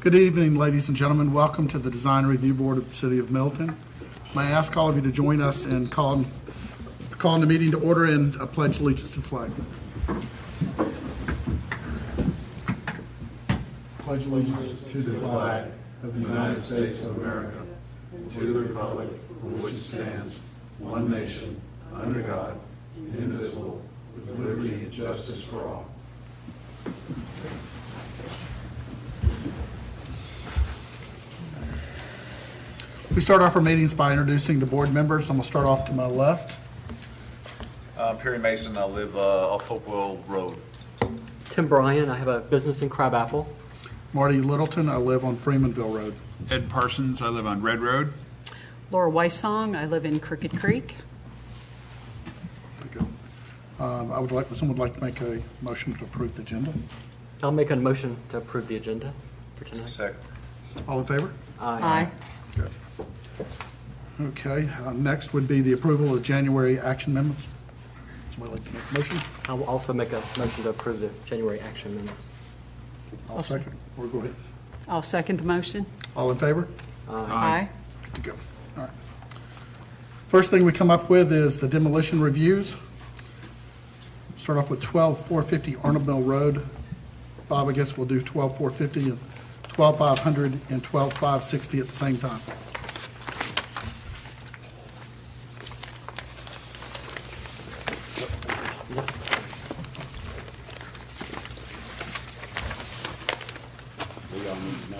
Good evening, ladies and gentlemen. Welcome to the Design Review Board of the City of Milton. May I ask all of you to join us in calling the meeting to order and pledge allegiance to the flag. Pledge allegiance to the flag of the United States of America, and to the republic for which it stands, one nation, under God, indivisible, with liberty and justice for all. We start off our meetings by introducing the board members. I'm going to start off to my left. Perry Mason, I live off Hopewell Road. Tim Bryan, I have a business in Crabapple. Marty Littleton, I live on Freemanville Road. Ed Parsons, I live on Red Road. Laura Weissong, I live in Crooked Creek. Someone would like to make a motion to approve the agenda. I'll make a motion to approve the agenda for tonight. Second. All in favor? Aye. Good. Okay, next would be the approval of January action minutes. Somebody like to make a motion? I will also make a motion to approve the January action minutes. I'll second. Or go ahead. I'll second the motion. All in favor? Aye. Good to go. All right. First thing we come up with is the demolition reviews. Start off with 12450 Arnold Mill Road. Bob, I guess we'll do 12450 and 12500 and 12560 at the same time. We all need to know.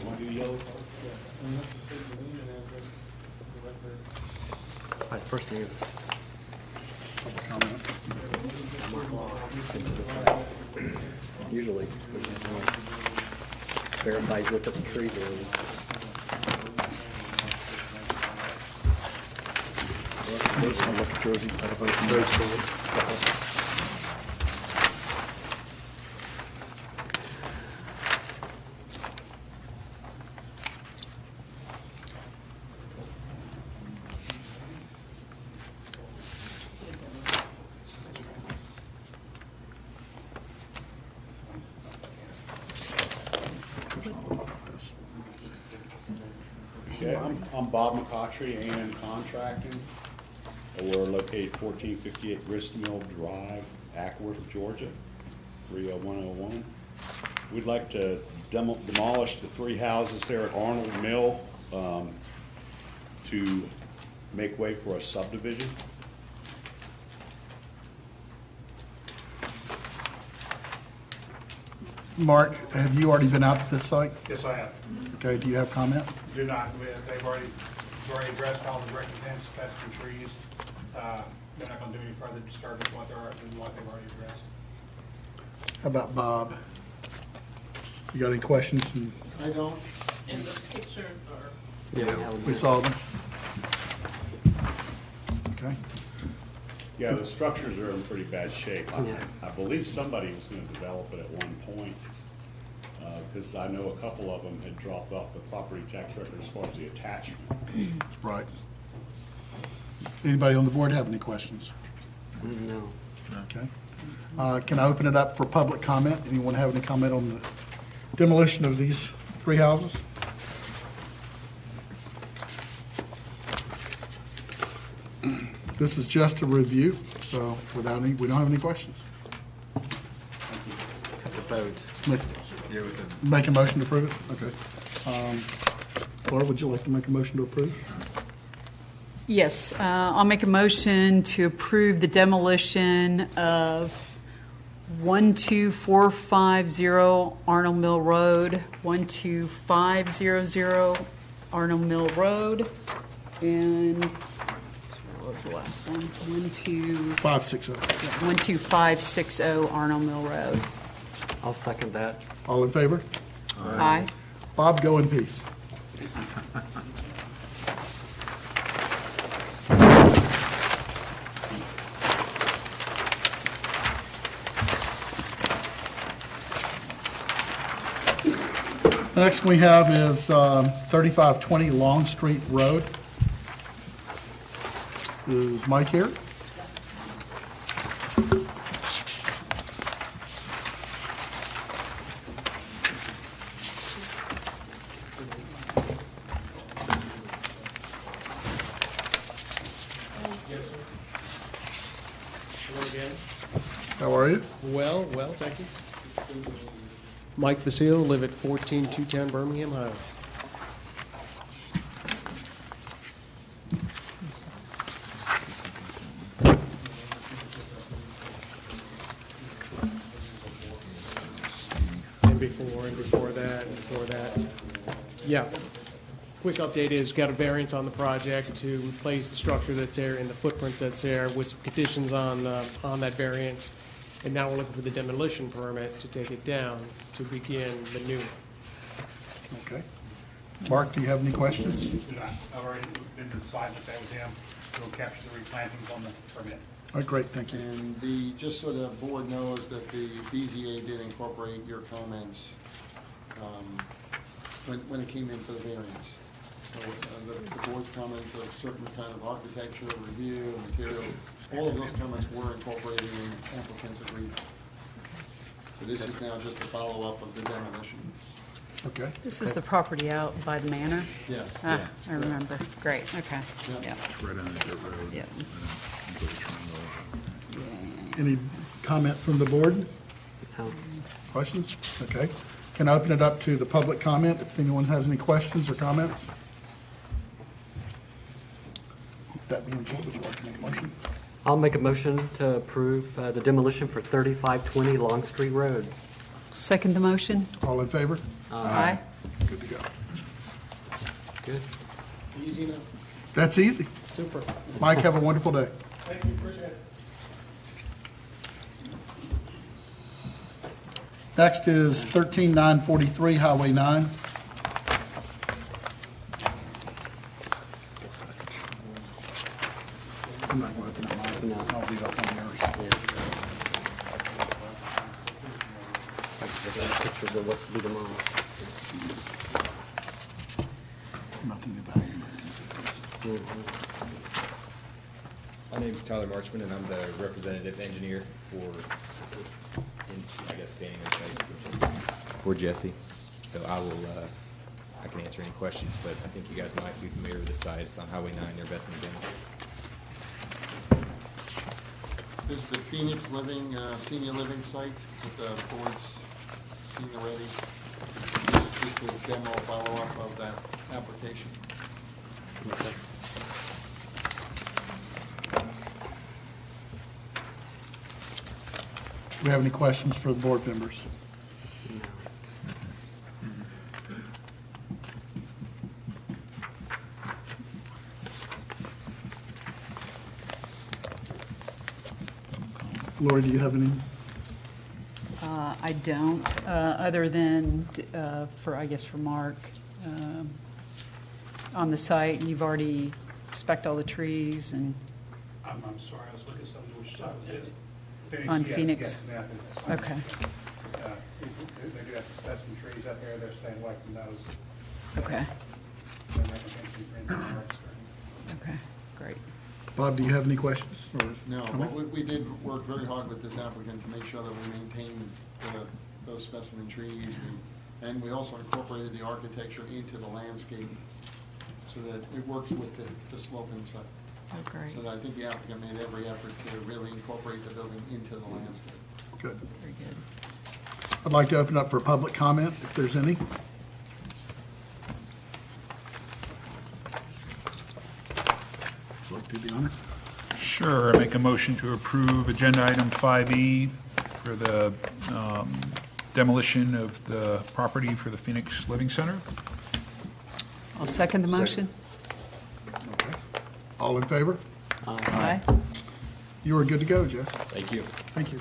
Want to do yellow? All right, first thing is Public comment. into the side. Usually, we can verify you look at the tree there. I'll look at yours instead of opening. Okay, I'm Bob McCautry, A&M Contracting. We're located 1458 Grist Mill Drive, Ackworth, Georgia, 30101. We'd like to demolish the three houses there at Arnold Mill to make way for a subdivision. Mark, have you already been out to this site? Yes, I have. Okay, do you have comment? Do not, they've already addressed all the recommended specimen trees. They're not gonna do any further disturbance than what they've already addressed. How about Bob? You got any questions? I don't. And the pictures are. Yeah, We saw them. Okay. Yeah, the structures are in pretty bad shape. I believe somebody was going to develop it at one point, because I know a couple of them had dropped off the property tax record as far as the attachment. Right. Anybody on the board have any questions? No. Okay. Can I open it up for public comment? Anyone have any comment on the demolition of these three houses? This is just a review, so we don't have any questions. Have to vote. Make a motion to approve it? Okay. Laura, would you like to make a motion to approve? Yes, I'll make a motion to approve the demolition of 12450 Arnold Mill Road, 12500 Arnold Mill Road, and what was the last one? 560. 12560 Arnold Mill Road. I'll second that. All in favor? Aye. Bob, go in peace. Next we have is 3520 Long Street Road. Is Mike here? How are you? Well, thank you. Mike Basile, live at 14210 Birmingham Highway. And before that. Yeah. Quick update is, got a variance on the project to replace the structure that's there and the footprint that's there with some conditions on that variance. And now we're looking for the demolition permit to take it down to begin the new one. Okay. Mark, do you have any questions? I've already been to the site, looked at with him, we'll capture the replantings on the permit. All right, great, thank you. And just so the board knows that the BZA did incorporate your comments when it came in for the variance. So the board's comments of certain kind of architecture, review, materials, all of those comments were incorporated in applicant's agreement. So this is now just a follow-up of the demolition. Okay. This is the property out by the manor? Yes. Ah, I remember. Great, okay. Yeah. Yeah. Right on the dirt road. Yeah. Any comment from the board? No. Questions? Okay. Can I open it up to the public comment if anyone has any questions or comments? That being said, would you like to make a motion? I'll make a motion to approve the demolition for 3520 Longstreet Road. Second the motion? All in favor? Aye. Good to go. Good. Easy enough. That's easy. Super. Mike, have a wonderful day. Thank you, appreciate it. Next is 13943 Highway 9. I'm not going to open up mine. No. I'll leave it up on yours. Pictures of what's to be tomorrow. Nothing to value. My name's Tyler Marchman, and I'm the representative engineer I guess, standing in place for Jesse. So I can answer any questions, but I think you guys might be familiar with the site. It's on Highway 9 near Bethany Dam. This is the Phoenix Living, senior living site with the board's senior ready. Just a demo follow-up of that application. Okay. Do we have any questions for the board members? Lori, do you have any? I don't, other than I guess for Mark. On the site, you've already spec'd all the trees and, I'm sorry, I was looking at something which side was this? On yes, Phoenix? yes, yeah, I think that's fine. okay, They do have specimen trees out there, they're staying away from those. okay, They're not gonna be bringing them up. okay, great. Bob, do you have any questions? Or No, comment? but we did work very hard with this applicant to make sure that we maintained those specimen trees. And we also incorporated the architecture into the landscape so that it works with the slope inside. Oh, great, So that I think the applicant made every effort to really incorporate the building into the landscape. Good. very good. I'd like to open up for public comment, if there's any. Like to do the honor? Sure, I make a motion to approve agenda item 5E for the demolition of the property for the Phoenix Living Center. I'll second the motion. Okay. All in favor? Aye. You are good to go, Jess. Thank you. Thank you.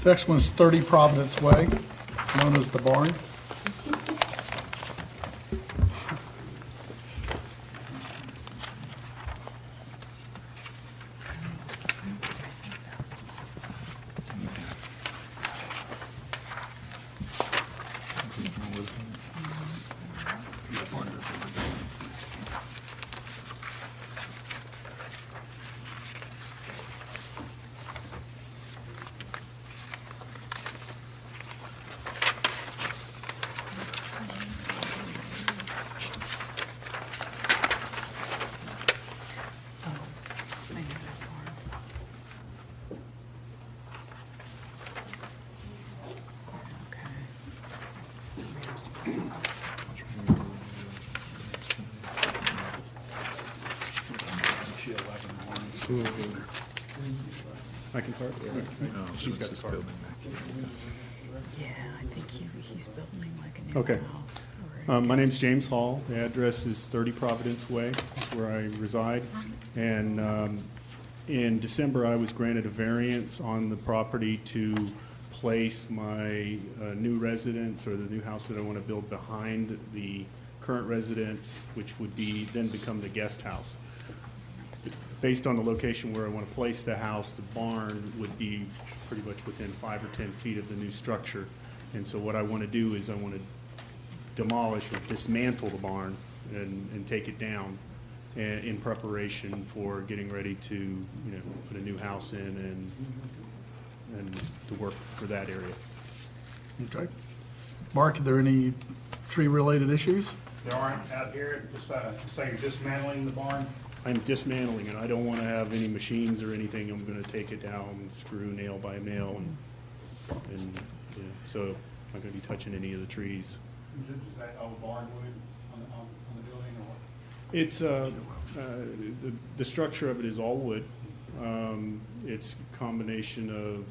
Next one is 30 Providence Way, known as the barn. I can start? She's got to start. Yeah, I think he's building like a new Okay. house. My name's James Hall. The address is 30 Providence Way, where I reside. And in December, I was granted a variance on the property to place my new residence or the new house that I want to build behind the current residence, which would then become the guest house. Based on the location where I want to place the house, the barn would be pretty much within 5 or 10 feet of the new structure. And so what I want to do is I want to demolish or dismantle the barn and take it down in preparation for getting ready to, put a new house in and to work for that area. Okay. Mark, are there any tree-related issues? There aren't out here, just say you're dismantling the barn. I'm dismantling it. I don't want to have any machines or anything. I'm going to take it down, screw nail by nail, and so I'm not going to be touching any of the trees. Is that old barn wood on the building or what? It's the structure of it is all wood. It's a combination of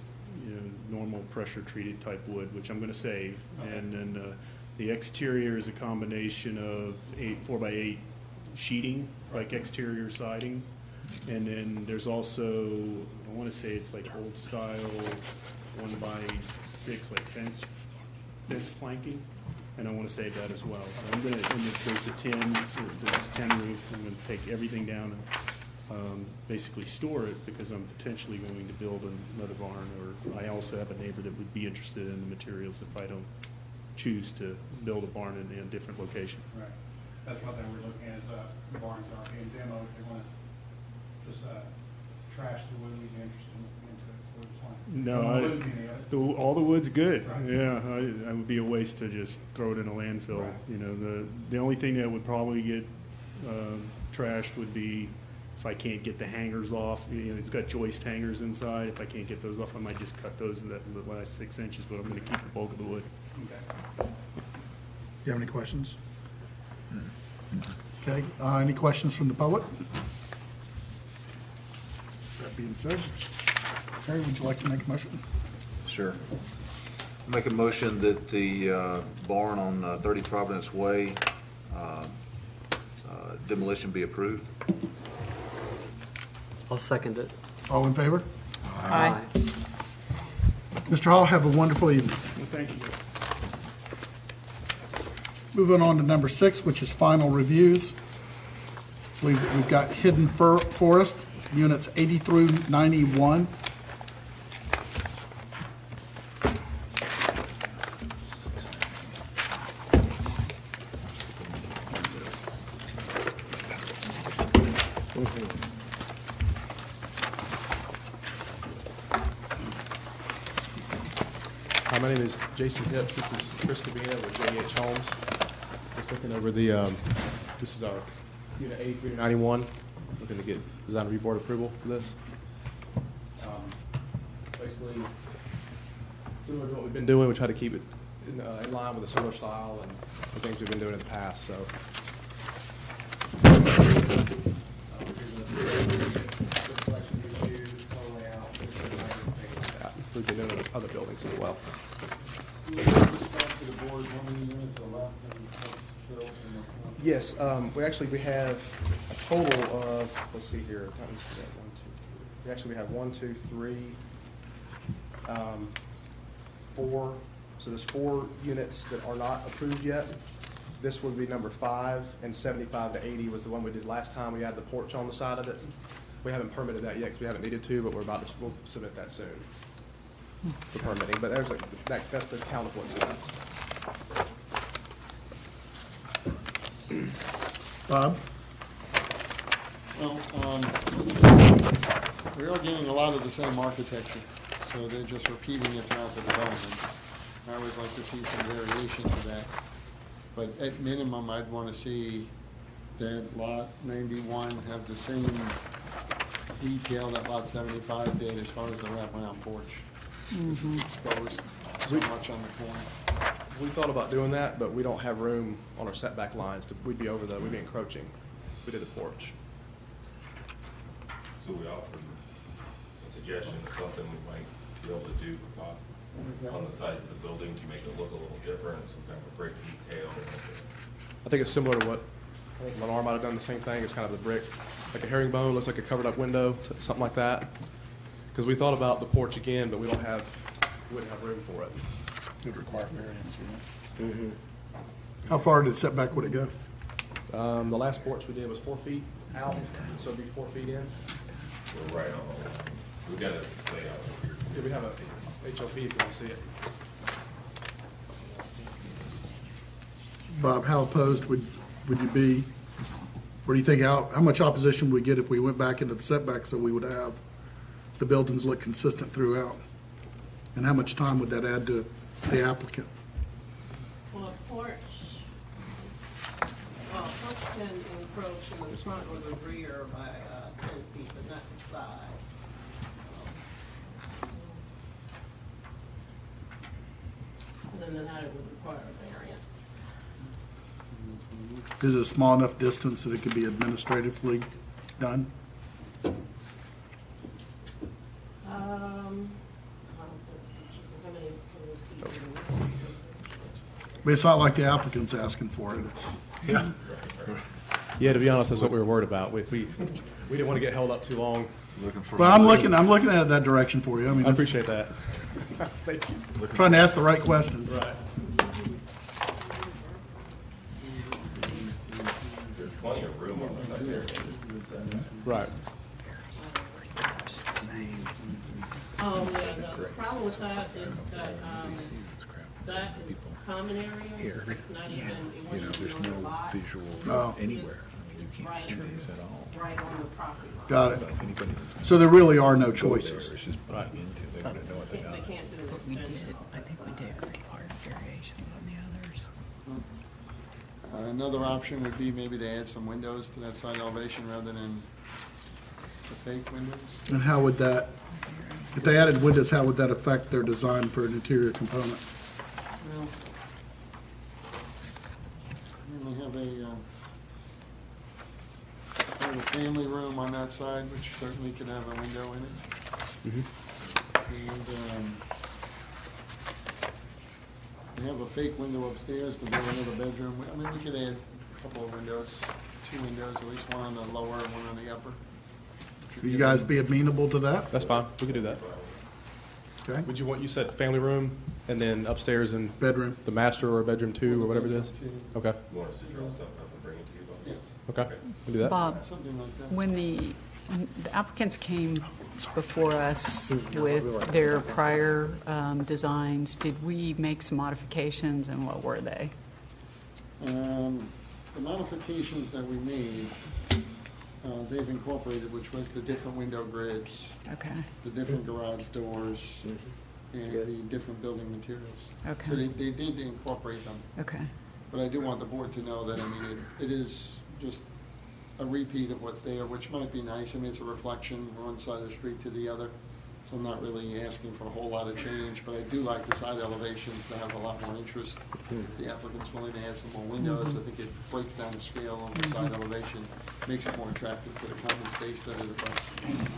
normal pressure treated type wood, which I'm going to save, Okay. and then the exterior is a combination of 4x8 sheeting, like exterior siding, and then there's also, I want to say it's like old style 1x6 like fence planking. And I want to save that as well. So I'm going to, there's a tin roof. I'm going to take everything down and basically store it because I'm potentially going to build another barn. Or I also have a neighbor that would be interested in the materials if I don't choose to build a barn in a different location. Right. That's what they were looking at, the barns that are being demoed. They want to just trash the wood, we'd be interested in looking into it. So it's fine. No, Don't lose any of it. all the wood's good. Right. Yeah, I would be a waste to just throw it in a landfill. Right. The only thing that would probably get trashed would be if I can't get the hangers off. It's got joist hangers inside. If I can't get those off, I might just cut those in the last 6 inches, but I'm going to keep the bulk of the wood. Okay. Do you have any questions? Okay, any questions from the public? That being said, Terry, would you like to make a motion? Sure. Make a motion that the barn on 30 Providence Way demolition be approved. I'll second it. All in favor? Aye. Mr. Hall, have a wonderful evening. Well, thank you. Moving on to number 6, which is final reviews. We've got Hidden Forest, units 80 through 91. Hi, my name is Jason Hips. This is Chris Cabina with JH Homes. Just looking over the, this is our unit 83 to 91. Looking to get design review board approval for this. Basically, similar to what we've been doing, we try to keep it in line with a similar style and the things we've been doing in the past. So, we've been doing it with other buildings as well. Yes, we have a total of, let's see here, we have 1, 2, 3, 4. So there's 4 units that are not approved yet. This would be number 5, and 75 to 80 was the one we did last time. We added the porch on the side of it. We haven't permitted that yet because we haven't needed to, but we'll submit that soon for permitting. But that's the count of what's left. Bob? Well, we are getting a lot of the same architecture, so they're just repeating it throughout the development. I always like to see some variation to that. But at minimum, I'd want to see that lot 91 have the same detail that lot 75 did as far as the wraparound porch. It's exposed so much on the corner. We thought about doing that, but we don't have room on our setback lines. We'd be encroaching. We did the porch. So we offered a suggestion of something we might be able to do on the sides of the building to make it look a little different, some kind of a brick detail. I think it's similar to what, I think Lennar might have done the same thing. It's kind of the brick, like a herringbone, looks like a covered up window, something like that. Because we thought about the porch again, but we wouldn't have room for it. Would require variance, you know. How far did setback would it go? The last porch we did was 4 feet out, so it'd be 4 feet in. We're right on, we got it laid out here. Yeah, we have a HOP if you want to see it. Bob, how opposed would you be? What do you think, how much opposition would we get if we went back into the setback so we would have the buildings look consistent throughout? And how much time would that add to the applicant? Well, a porch can encroach in the front or the rear by 10 feet, but not the side. Other than that, it would require a variance. Is it a small enough distance that it could be administratively done? But it's not like the applicant's asking for it. It's, Yeah, to be honest, that's what we were worried about. We didn't want to get held up too long. well, I'm looking at it that direction for you. I mean, I appreciate that. Thank you. Trying to ask the right questions. Right. There's plenty of room on the side there. Right. The problem with that is that is common area. It's not even, it wouldn't be on the lot. Oh, Anywhere. It's right on the property line. got it. So there really are no choices. Right. They can't do an extension. I think we did require variations on the others. Another option would be maybe to add some windows to that side elevation rather than the fake windows. And how would that, if they added windows, how would that affect their design for an interior component? No. And they have a family room on that side, which certainly could have a window in it. And they have a fake window upstairs, but then another bedroom. I mean, we could add a couple of windows, 2 windows, at least one on the lower and one on the upper. Would you guys be amenable to that? That's fine. We could do that. Okay. Would you want, you said family room and then upstairs and Bedroom. the master or bedroom 2 or whatever it is? Okay. You want us to draw something up and bring it to you? Yeah, Okay. We'll do that. Bob, something like that. when the applicants came before us with their prior designs, did we make some modifications, and what were they? The modifications that we made, they've incorporated, which was the different window grids, Okay, the different garage doors, and the different building materials. Okay. So they did incorporate them. okay, But I do want the board to know that, I mean, it is just a repeat of what's there, which might be nice. I mean, it's a reflection from one side of the street to the other. So I'm not really asking for a whole lot of change, but I do like the side elevations to have a lot more interest. If the applicant's willing to add some more windows, I think it breaks down the scale of the side elevation, makes it more attractive to the common space that it abuts.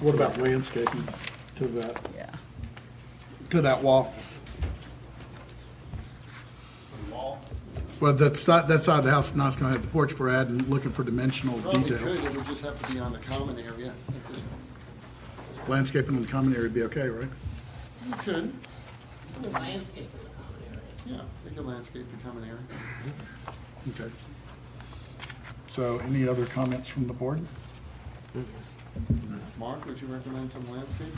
What about landscaping to that, yeah. to that wall? The wall, Well, that side of the house is not going to have the porch for adding, looking for dimensional Probably detail. could, it would just have to be on the common area at this point. Landscaping in the common area would be okay, right? You could, The landscape in the common area. yeah, they could landscape the common area. Okay. So any other comments from the board? Mark, would you recommend some landscape?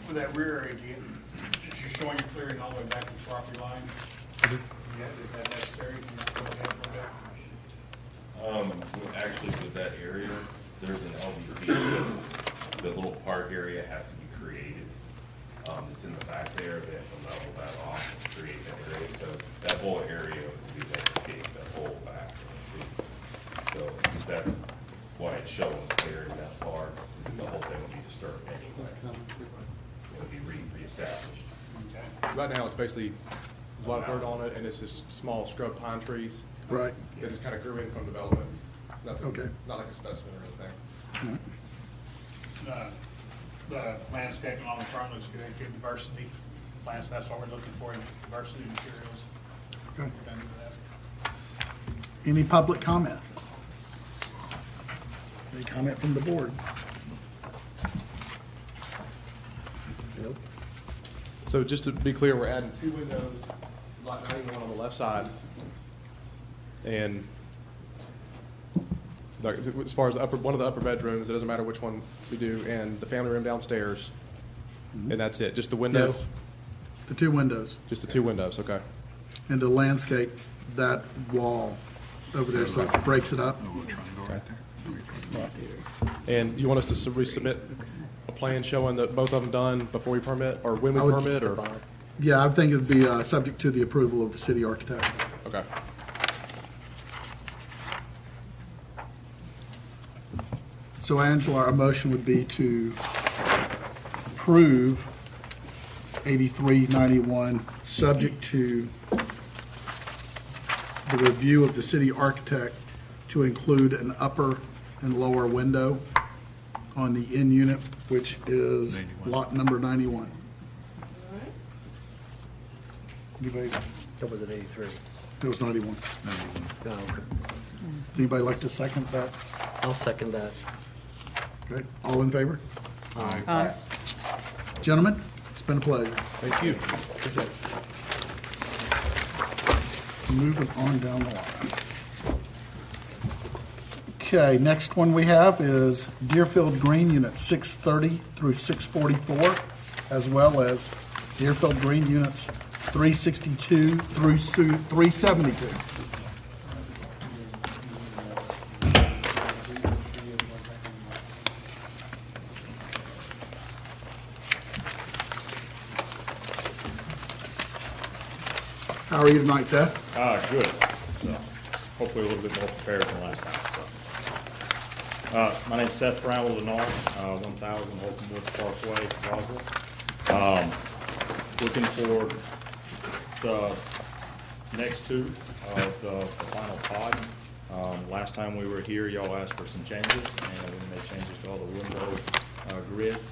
with that rear area, you're showing you're clearing all the way back to the property line. Yeah, is that necessary? Can you go ahead a little bit? Actually, with that area, there's an LVP, the little park area has to be created. It's in the back there, they have to level that off and create that area, so that whole area will be landscaped, that whole back. So that's why it's showing clearing that far, the whole thing will be disturbed anyway. It'll be reestablished. Right now, it's basically, there's a lot of dirt on it, and it's just small scrub pine trees. Right. They just kind of grew in from development. Nothing, Okay. not like a specimen or anything. All right. The landscape along the front looks good, good diversity. Plants, that's what we're looking for, in diversity of materials. Okay. We're done with that. Any public comment? Any comment from the board? Nope. So just to be clear, we're adding 2 windows, lot 91 on the left side. And as far as one of the upper bedrooms, it doesn't matter which one we do, and the family room downstairs. And that's it, just the window? Yes. The 2 windows. Just the 2 windows, okay. And to landscape that wall over there so it breaks it up. And you want us to resubmit a plan showing that both of them done before we permit, or when we I would- permit, or? Yeah, I think it'd be subject to the approval of the city architect. Okay. So Angela, our motion would be to approve 8391, subject to the review of the city architect to include an upper and lower window on the end unit, which is lot number 91. Anybody, Or was it 83? it was 91. No, okay. Anybody like to second that? I'll second that. Okay, all in favor? Aye. Gentlemen, it's been a pleasure. Thank you. Moving on down the line. Okay, next one we have is Deerfield Green Units 630 through 644, as well as Deerfield Green Units 362 through 372. How are you tonight, Seth? Good. So, hopefully a little bit more prepared than last time. So. My name's Seth Brown with Lennar, 1000 Holcomb Woods Parkway, Roswell. Looking for the next 2 of the final pod. Last time we were here, y'all asked for some changes, and we made changes to all the window grids.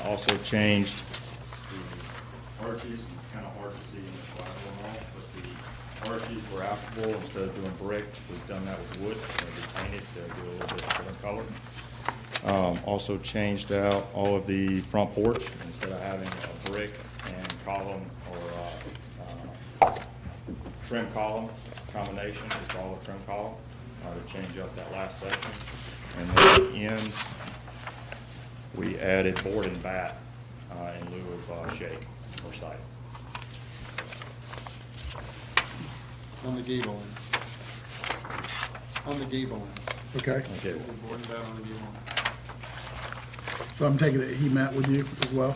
Also changed the arches. It's kind of hard to see in the collateral and all, but the arches were applicable. Instead of doing brick, we've done that with wood. They painted to do a little bit different color. Also changed out all of the front porch. Instead of having a brick and column or trim column combination, it's all a trim column to change up that last section. And then at the ends, we added board and bat in lieu of shake or siding. On the gable end. On the gable end. Okay, Okay. Board and bat on the gable end. so I'm taking it he met with you as well?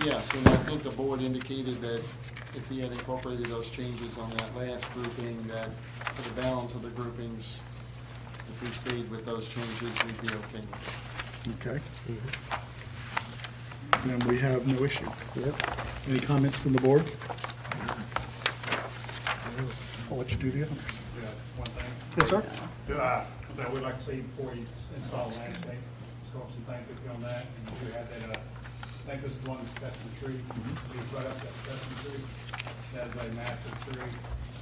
Yes, and I think the board indicated that if he had incorporated those changes on that last grouping, that for the balance of the groupings, if we stayed with those changes, we'd be okay. Okay. And we have no issue. Any comments from the board? I'll let you do the honors. One thing. Yes, sir. That we'd like to see before you install landscape, so some things with you on that. And we had that, I think this is the one that's the tree. It's right up that specimen tree. That is a massive tree.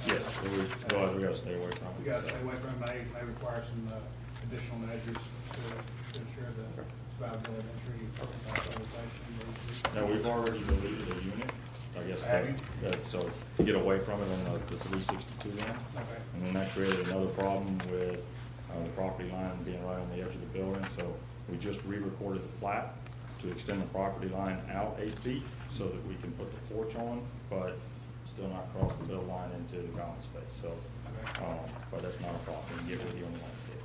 Yes, we gotta stay away from it. We got to stay away from it. May require some additional measures to ensure the survivability of the tree. Now, we've already deleted a unit, I guess, Have you? so to get away from it on the 362 then. Okay. And then that created another problem with the property line being right on the edge of the building, so we just re-recorded the plat to extend the property line out 8 feet so that we can put the porch on, but still not cross the build line into the common space, so, but that's not a problem, we can get with you on the landscape.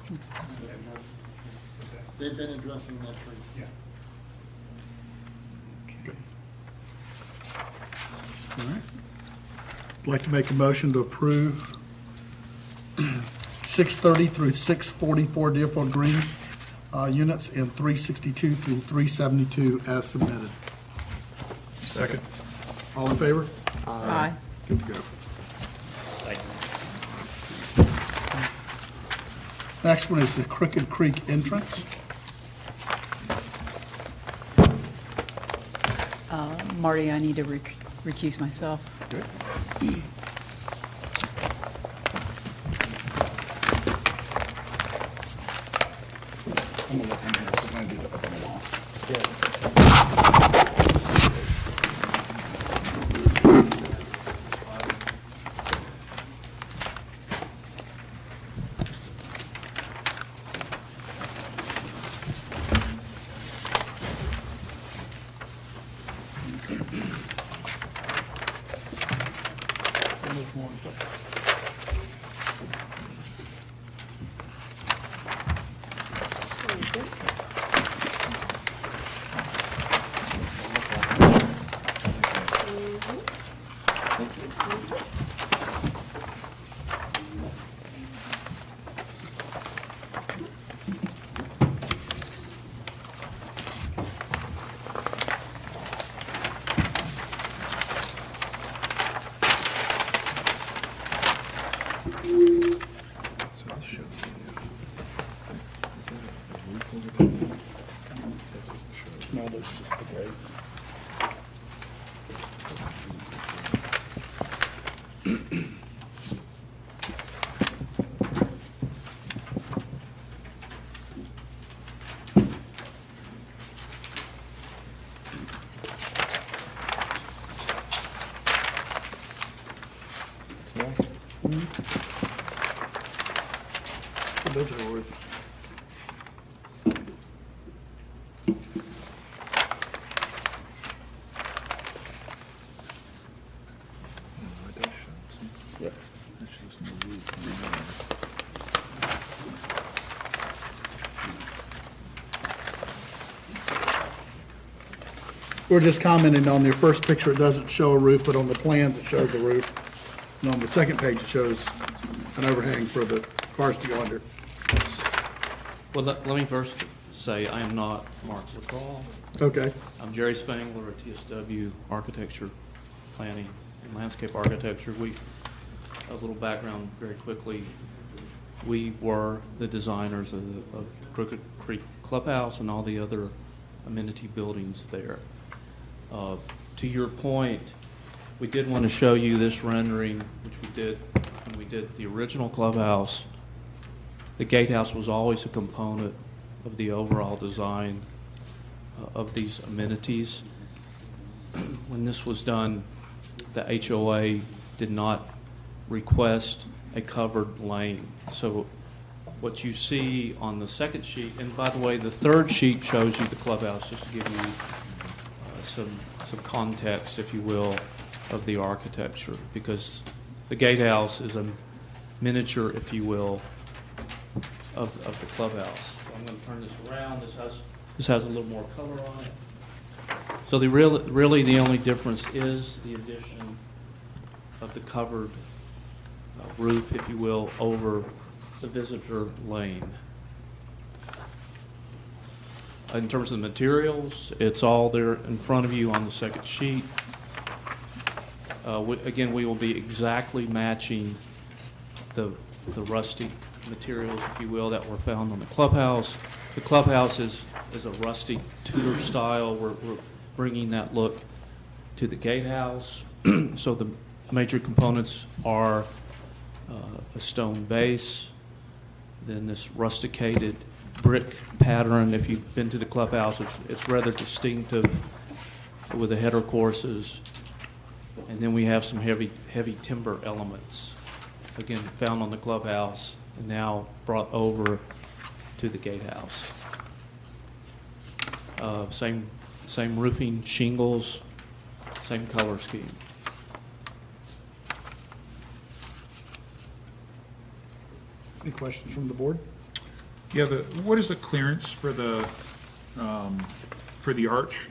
They've been addressing that tree. Yeah. All right. I'd like to make a motion to approve 630 through 644 Deerfield Green units and 362 through 372 as submitted. Second. All in favor? Aye. Good to go. Thank you. Next one is the Crooked Creek entrance. Marty, I need to recuse myself. I'm gonna look in here, so I'm gonna do the open law. No, there's just the grade. Those are worth. Yep. We're just commenting on your first picture, it doesn't show a roof, but on the plans it shows a roof. And on the second page, it shows an overhang for the cars to go under. Well, let me first say I am not Mark LaCraw. Okay. I'm Jerry Spangler at TSW Architecture, Planning, and Landscape Architecture. A little background very quickly. We were the designers of Crooked Creek Clubhouse and all the other amenity buildings there. To your point, we did want to show you this rendering, which we did when we did the original clubhouse. The gatehouse was always a component of the overall design of these amenities. When this was done, the HOA did not request a covered lane. So what you see on the second sheet, and by the way, the third sheet shows you the clubhouse, just to give you some context, if you will, of the architecture, because the gatehouse is a miniature, if you will, of the clubhouse. So I'm going to turn this around. This has a little more color on it. So really the only difference is the addition of the covered roof, if you will, over the visitor lane. In terms of the materials, it's all there in front of you on the second sheet. Again, we will be exactly matching the rustic materials, if you will, that were found on the clubhouse. The clubhouse is a rustic Tudor style. We're bringing that look to the gatehouse. So the major components are a stone base, then this rusticated brick pattern. If you've been to the clubhouse, it's rather distinctive with the header courses. And then we have some heavy timber elements, again, found on the clubhouse and now brought over to the gatehouse. Same roofing shingles, same color scheme. Any questions from the board? Yeah, what is the clearance for the arch?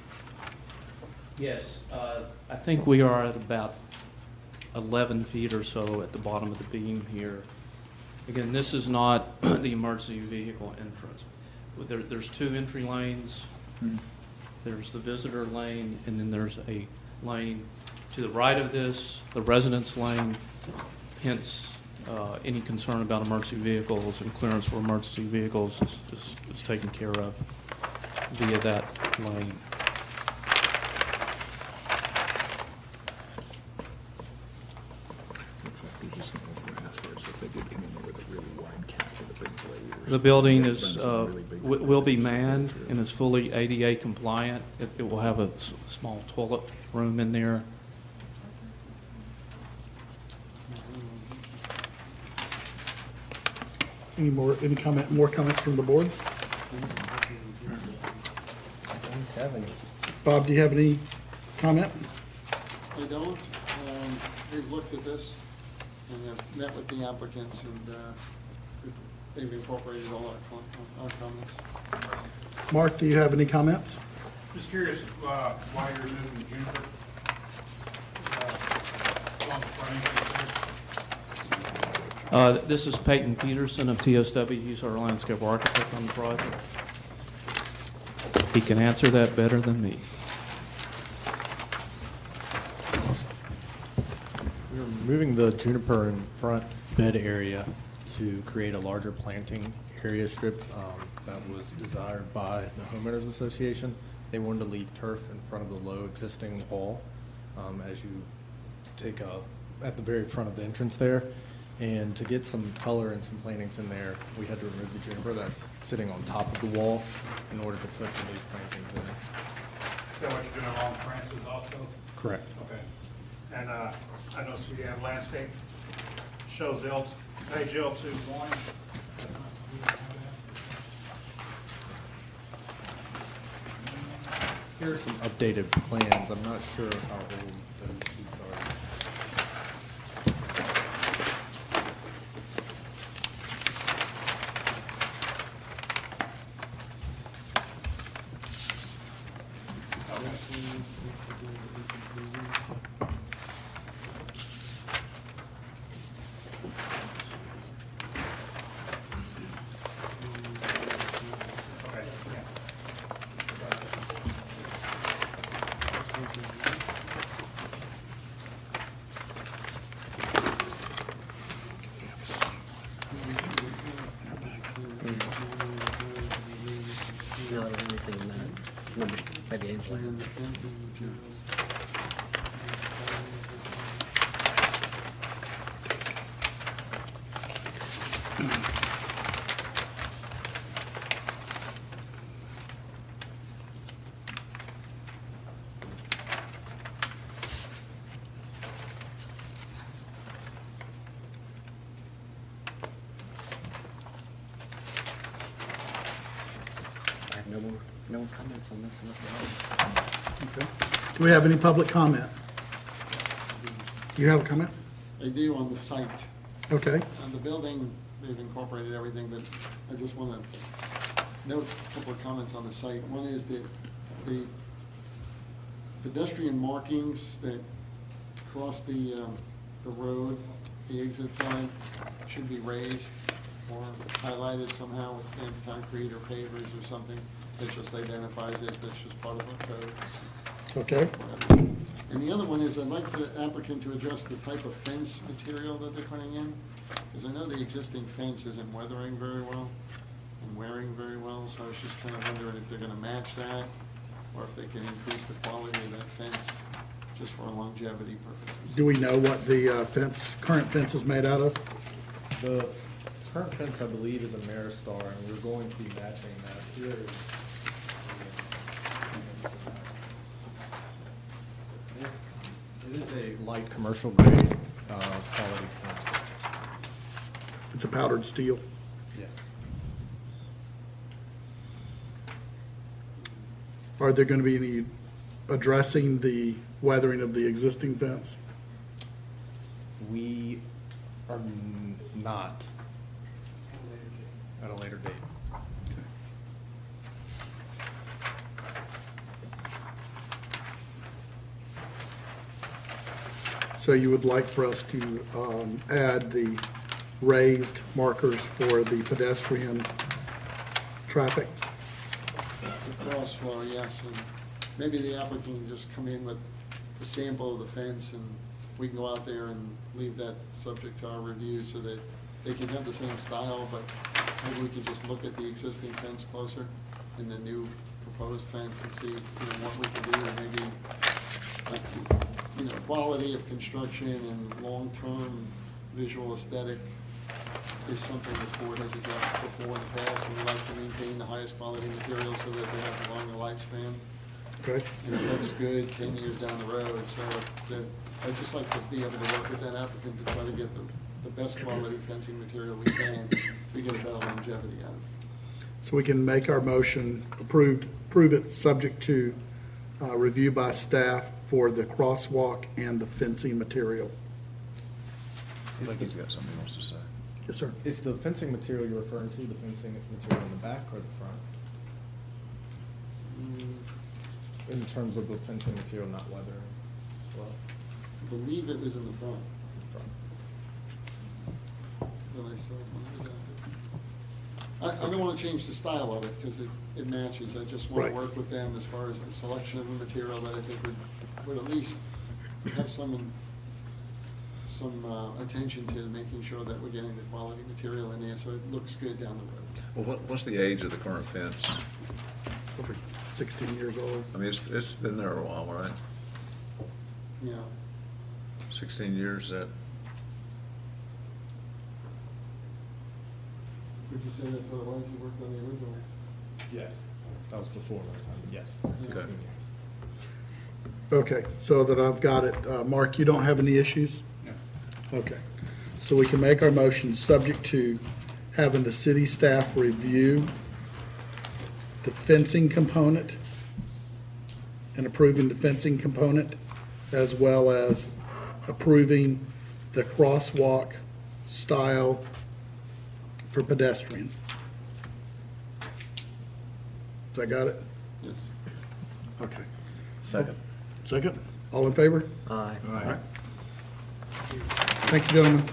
Yes, I think we are at about 11 feet or so at the bottom of the beam here. Again, this is not the emergency vehicle entrance. There's two entry lanes. There's the visitor lane, and then there's a lane to the right of this, the residence lane, hence any concern about emergency vehicles and clearance for emergency vehicles is taken care of via that lane. The building is, will be manned and is fully ADA compliant. It will have a small toilet room in there. More comments from the board? Bob, do you have any comment? I don't. We've looked at this and have met with the applicants, and they've incorporated all our comments. Mark, do you have any comments? Just curious why you're moving the juniper on the front. This is Peyton Peterson of TSW. He's our landscape architect on the project. He can answer that better than me. We're moving the juniper in front bed area to create a larger planting area strip that was desired by the homeowners association. They wanted to leave turf in front of the low existing wall as you take at the very front of the entrance there. And to get some color and some plantings in there, we had to remove the juniper that's sitting on top of the wall in order to put the new plantings in. Is that what you're doing along Francis also? Correct. Okay. And I noticed we have landscape, shows page L2-1. Here are some updated plans. I'm not sure how old those sheets are. No, anything in that. Number, maybe A plan. I have no more comments on this unless there are. Okay. Do we have any public comment? Do you have a comment? They do on the site. Okay. On the building, they've incorporated everything, but I just want to note a couple of comments on the site. One is that the pedestrian markings that cross the road, the exit sign, should be raised or highlighted somehow with stamped concrete or pavers or something that just identifies it. That's just part of our code. Okay. And the other one is I'd like the applicant to address the type of fence material that they're putting in, because I know the existing fence isn't weathering very well and wearing very well, so I was just kind of wondering if they're going to match that or if they can increase the quality of that fence just for longevity purposes. Do we know what the current fence is made out of? The current fence, I believe, is a Maristar, and we're going to be matching that here. It is a light commercial grade quality fence. It's a powdered steel. Yes. Are there going to be any addressing the weathering of the existing fence? We are not at a later date. So you would like for us to add the raised markers for the pedestrian traffic? The crossflow, yes, and maybe the applicant can just come in with a sample of the fence and we can go out there and leave that subject to our review so that they can have the same style, but maybe we can just look at the existing fence closer and the new proposed fence and see, what we can do, and maybe, like, quality of construction and long-term visual aesthetic is something this board has addressed before in the past, and we like to maintain the highest quality materials so that they have a longer lifespan. Okay. And it looks good 10 years down the road, so that, I'd just like to be able to work with that applicant to try to get the best quality fencing material we can, so we get a better longevity out of it. So we can make our motion, approve it subject to review by staff for the crosswalk and the fencing material. I think he's got something else to say. Yes, sir. Is the fencing material you're referring to, the fencing material in the back or the front? In terms of the fencing material, not leather? Well, I believe it was in the front. When I saw it when I was out there. I don't want to change the style of it because it matches. I just want Right. to work with them as far as the selection of the material that I think would at least have some attention to making sure that we're getting the quality material in there so it looks good down the road. Well, what's the age of the current fence? Probably 16 years old. I mean, it's been there a while, right? Yeah. 16 years, that, Would you say that's what it was? You worked on the original? yes. That was before my time, yes, 16 Okay. years. Okay, so that I've got it. Mark, you don't have any issues? No. Okay. So we can make our motion subject to having the city staff review the fencing component and approving the fencing component, as well as approving the crosswalk style for pedestrian. Has I got it? Yes. Okay. second. Second? All in favor? Aye. All right. Thank you, gentlemen.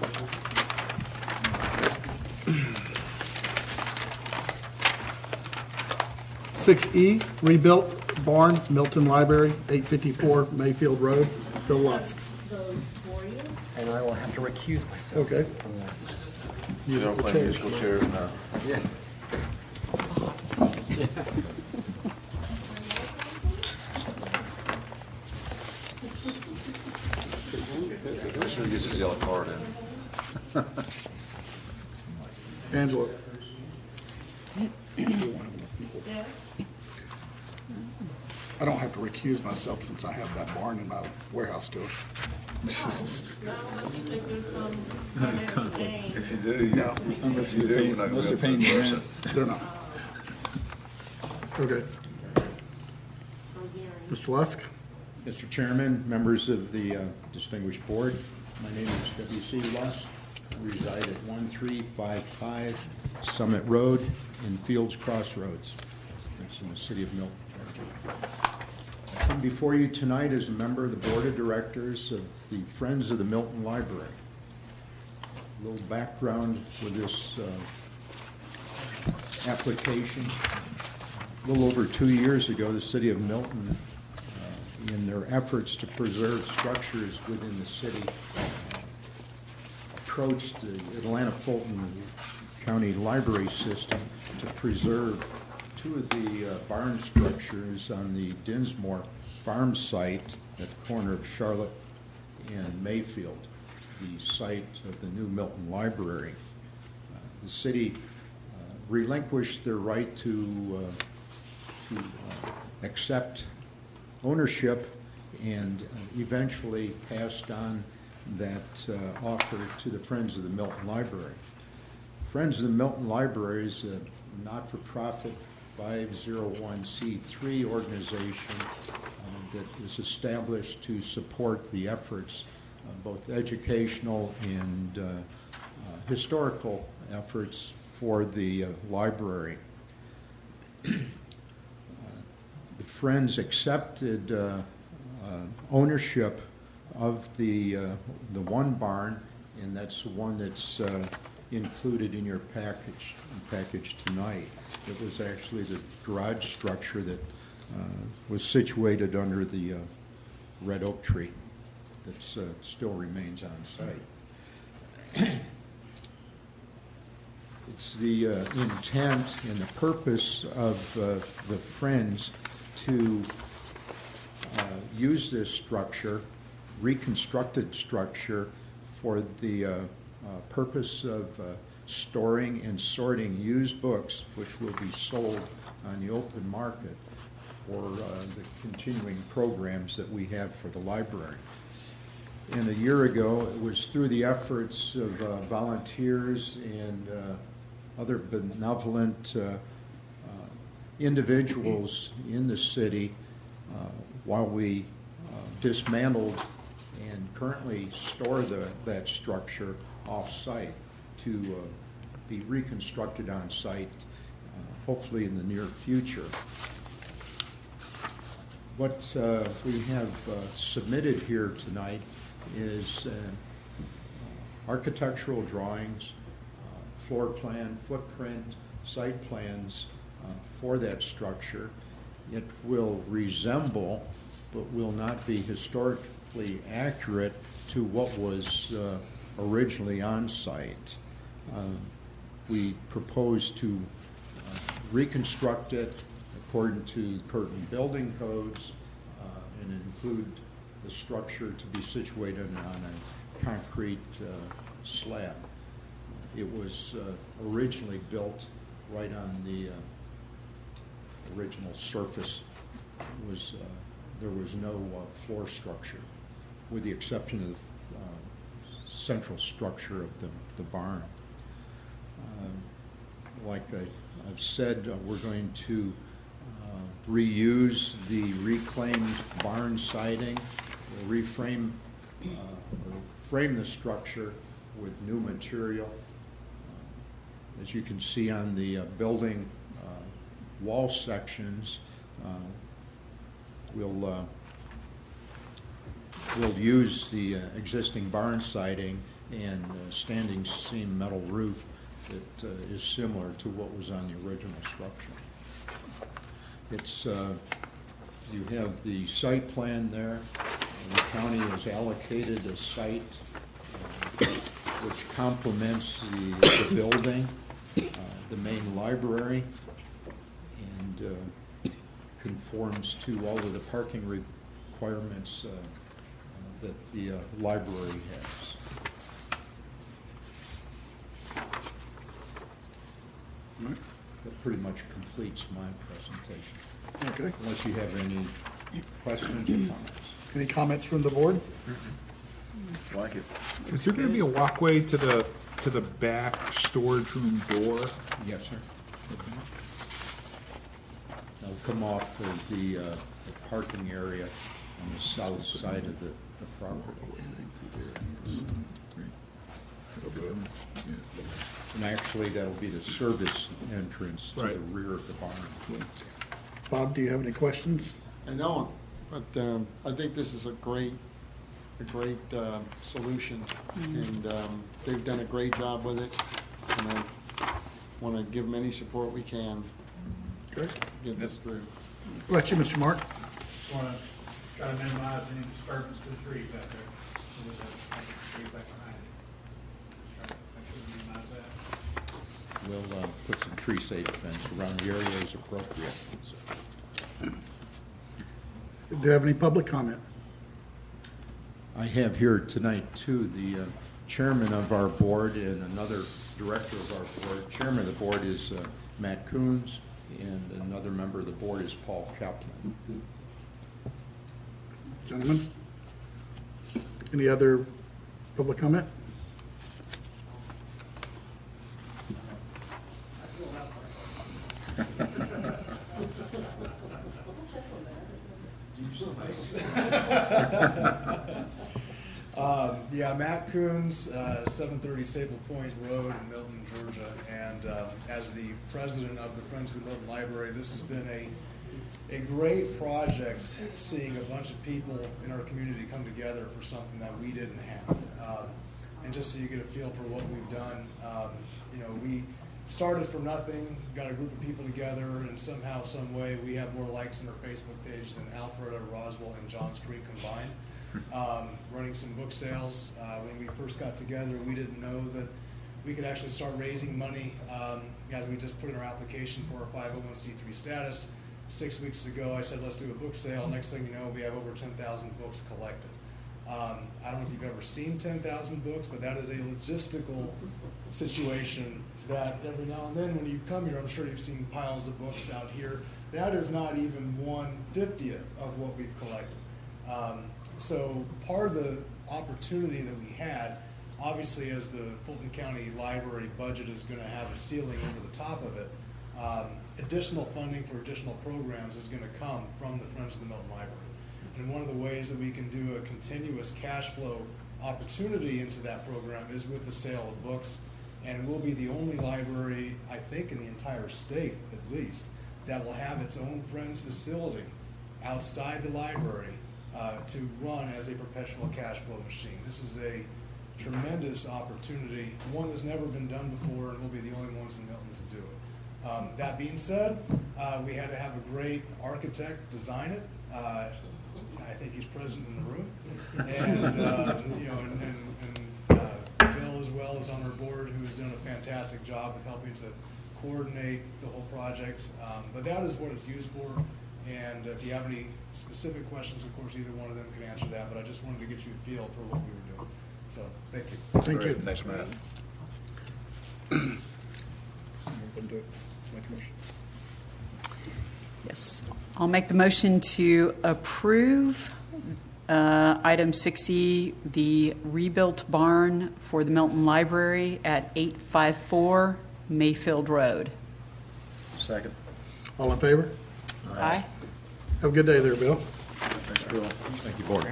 Six E, rebuilt barn, Milton Library, 854 Mayfield Road, Bill Lusk. Those for you. And I will have to recuse myself. Okay. Yes. You don't play musical chairs now. Yeah. Commissioner gets his yellow card in. Angela. Yes. I don't have to recuse myself since I have that barn in my warehouse door. No, unless you think there's some financial gain. If you do, you, No. if you do, we're not going to be able to enforce it. They're not. Okay. I'm hearing. Mr. Lusk? Mr. Chairman, members of the distinguished board, my name is W.C. Lusk. I reside at 1355 Summit Road in Fields Crossroads. It's in the city of Milton, Georgia. I come before you tonight as a member of the board of directors of the Friends of the Milton Library. A little background with this application. A little over 2 years ago, the city of Milton, in their efforts to preserve structures within the city, approached the Atlanta-Fulton County Library System to preserve two of the barn structures on the Dinsmore Farm site at the corner of Charlotte and Mayfield, the site of the new Milton Library. The city relinquished their right to accept ownership and eventually passed on that offer to the Friends of the Milton Library. Friends of the Milton Library is a not-for-profit 501c3 organization that is established to support the efforts, both educational and historical efforts for the library. The Friends accepted ownership of the one barn, and that's the one that's included in your package tonight. It was actually the garage structure that was situated under the red oak tree that still remains on site. It's the intent and the purpose of the Friends to use this structure, reconstructed structure, for the purpose of storing and sorting used books which will be sold on the open market for the continuing programs that we have for the library. And a year ago, it was through the efforts of volunteers and other benevolent individuals in the city, while we dismantled and currently store that structure off-site to be reconstructed on-site, hopefully in the near future. What we have submitted here tonight is architectural drawings, floor plan, footprint, site plans for that structure. It will resemble, but will not be historically accurate to what was originally on site. We propose to reconstruct it according to current building codes and include the structure to be situated on a concrete slab. It was originally built right on the original surface. There was no floor structure, with the exception of the central structure of the barn. Like I've said, we're going to reuse the reclaimed barn siding, reframe, frame the structure with new material. As you can see on the building wall sections, we'll use the existing barn siding and standing seam metal roof that is similar to what was on the original structure. It's you have the site plan there. The county has allocated a site which complements the building, the main library, and conforms to all of the parking requirements that the library has. All right. That pretty much completes my presentation. Okay. Unless you have any questions or comments. Any comments from the board? Like it. Is there going to be a walkway to the back storage room door? Yes, sir. They'll come off of the parking area on the south side of the property. And actually, that'll be the service entrance to the rear of the barn. Bob, do you have any questions? I don't, but I think this is a great solution, and they've done a great job with it, and I want to give them any support we can. Great. Get this through. Let you, Mr. Mark. Just want to try to minimize any disturbance to the trees out there. So we'll have trees back behind it. Try to make sure we minimize that. We'll put some tree safe fence around the area as appropriate. So. Do you have any public comment? I have here tonight, too, the chairman of our board and another director of our board. Chairman of the board is Matt Coons, and another member of the board is Paul Kaplan. Gentlemen? Any other public comment? Yeah, Matt Coons, 730 Sable Point Road in Milton, Georgia. And as the president of the Friends of the Milton Library, this has been a great project, seeing a bunch of people in our community come together for something that we didn't have. And just so you get a feel for what we've done, you know, we started from nothing, got a group of people together, and somehow, some way, we have more likes on our Facebook page than Alpharetta, Roswell, and Johns Creek combined. Running some book sales. When we first got together, we didn't know that we could actually start raising money as we just put in our application for our 501c3 status. 6 weeks ago, I said, let's do a book sale. Next thing you know, we have over 10,000 books collected. I don't know if you've ever seen 10,000 books, but that is a logistical situation that every now and then when you've come here, I'm sure you've seen piles of books out here. That is not even 1/50th of what we've collected. So part of the opportunity that we had, obviously as the Fulton County Library budget is going to have a ceiling over the top of it, additional funding for additional programs is going to come from the Friends of the Milton Library. And one of the ways that we can do a continuous cash flow opportunity into that program is with the sale of books. And we'll be the only library, I think, in the entire state at least, that will have its own Friends facility outside the library to run as a perpetual cash flow machine. This is a tremendous opportunity, one that's never been done before, and we'll be the only ones in Milton to do it. That being said, we had to have a great architect design it. I think he's present in the room, and you know, and Bill as well is on our board, who has done a fantastic job of helping to coordinate the whole project. But that is what it's used for. And if you have any specific questions, of course, either one of them can answer that. But I just wanted to get you a feel for what we were doing. So thank you. Thank you. Thanks, Matt. Yes, I'll make the motion to approve item 6E, the rebuilt barn for the Milton Library at 854 Mayfield Road. Second. All in favor? Aye. Have a good day there, Bill. Thanks, Bill. Thank you, Board.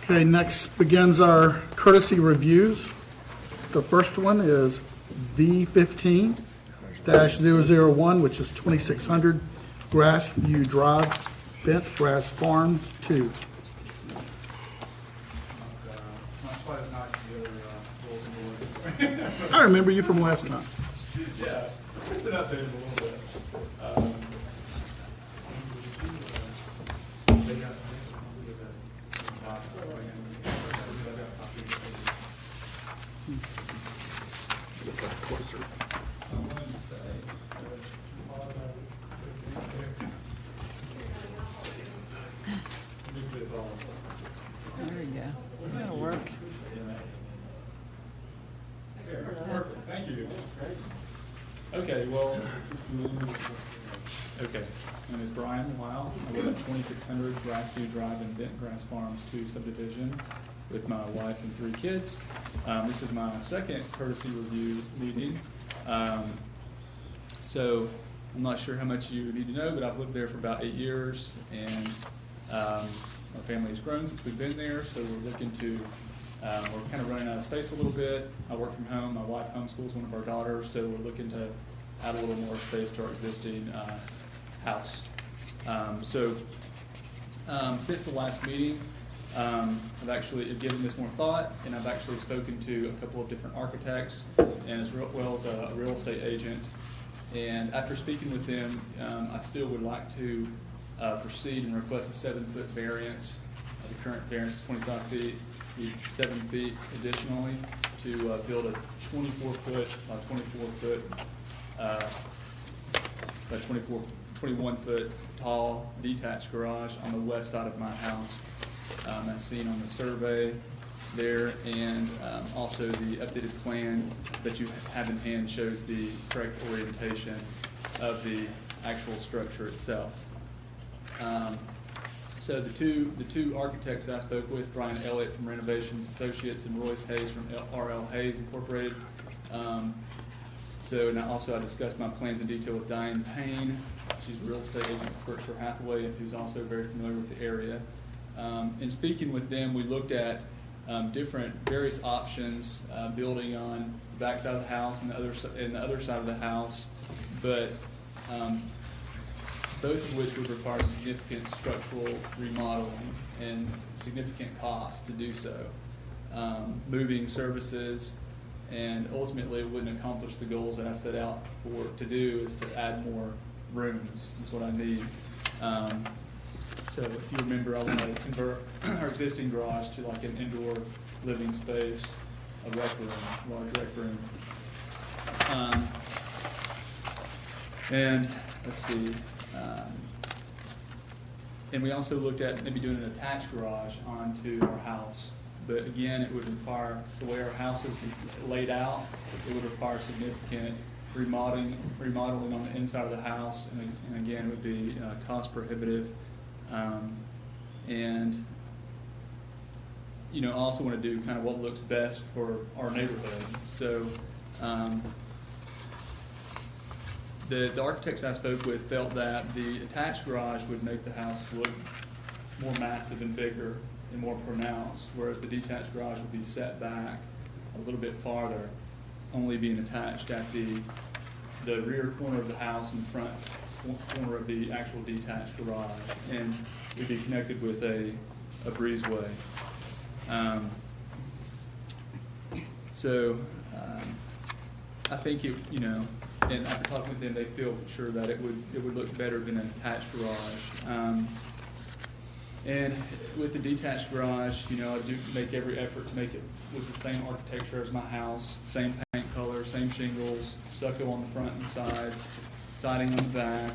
Okay, next begins our courtesy reviews. The first one is V15-001, which is 2600 Grassview Drive, Bent Grass Farms 2. Not quite as nice as the other bulletin board. I remember you from last time. Yeah, it's been updated a little bit. There we go. That'll work. Perfect, thank you. Okay, well, okay, my name is Brian Lyle. I live at 2600 Grassview Drive in Bent Grass Farms 2 subdivision with my wife and 3 kids. This is my second courtesy review meeting. So I'm not sure how much you need to know, but I've lived there for about 8 years, and our family has grown since we've been there, so we're looking to we're kind of running out of space a little bit. I work from home. My wife homeschools one of our daughters, so we're looking to add a little more space to our existing house. Since the last meeting, I've actually given this more thought, and I've actually spoken to a couple of different architects and as well as a real estate agent. And after speaking with them, I still would like to proceed and request a 7-foot variance. The current variance is 25 feet, 7 feet additionally to build a 24-foot by 24-foot by 21-foot tall detached garage on the west side of my house, as seen on the survey there, and also the updated plan that you have in hand shows the correct orientation of the actual structure itself. So the two architects I spoke with, Brian Elliott from Renovations Associates and Royce Hayes from R.L. Hayes Incorporated. And I discussed my plans in detail with Diane Payne. She's a real estate agent with Berkshire Hathaway, and who's also very familiar with the area. In speaking with them, we looked at various options, building on the back side of the house and the other side of the house, but both of which would require significant structural remodeling and significant cost to do so. Moving services, and ultimately it wouldn't accomplish the goals that I set out to do, is to add more rooms, is what I need. So if you remember, I want to convert our existing garage to like an indoor living space, a rec room, large rec room. And let's see, and we also looked at maybe doing an attached garage onto our house. But again, it would require, the way our house is laid out, it would require significant remodeling on the inside of the house. And again, it would be cost prohibitive. And, you know, I also want to do kind of what looks best for our neighborhood. So the architects I spoke with felt that the attached garage would make the house look more massive and bigger and more pronounced, whereas the detached garage would be set back a little bit farther, only being attached at the rear corner of the house and front corner of the actual detached garage, and would be connected with a breezeway. I think it, you know, and after talking with them, they feel sure that it would look better than an attached garage. And with the detached garage, you know, I do make every effort to make it with the same architecture as my house, same paint color, same shingles, stucco on the front and sides, siding on the back.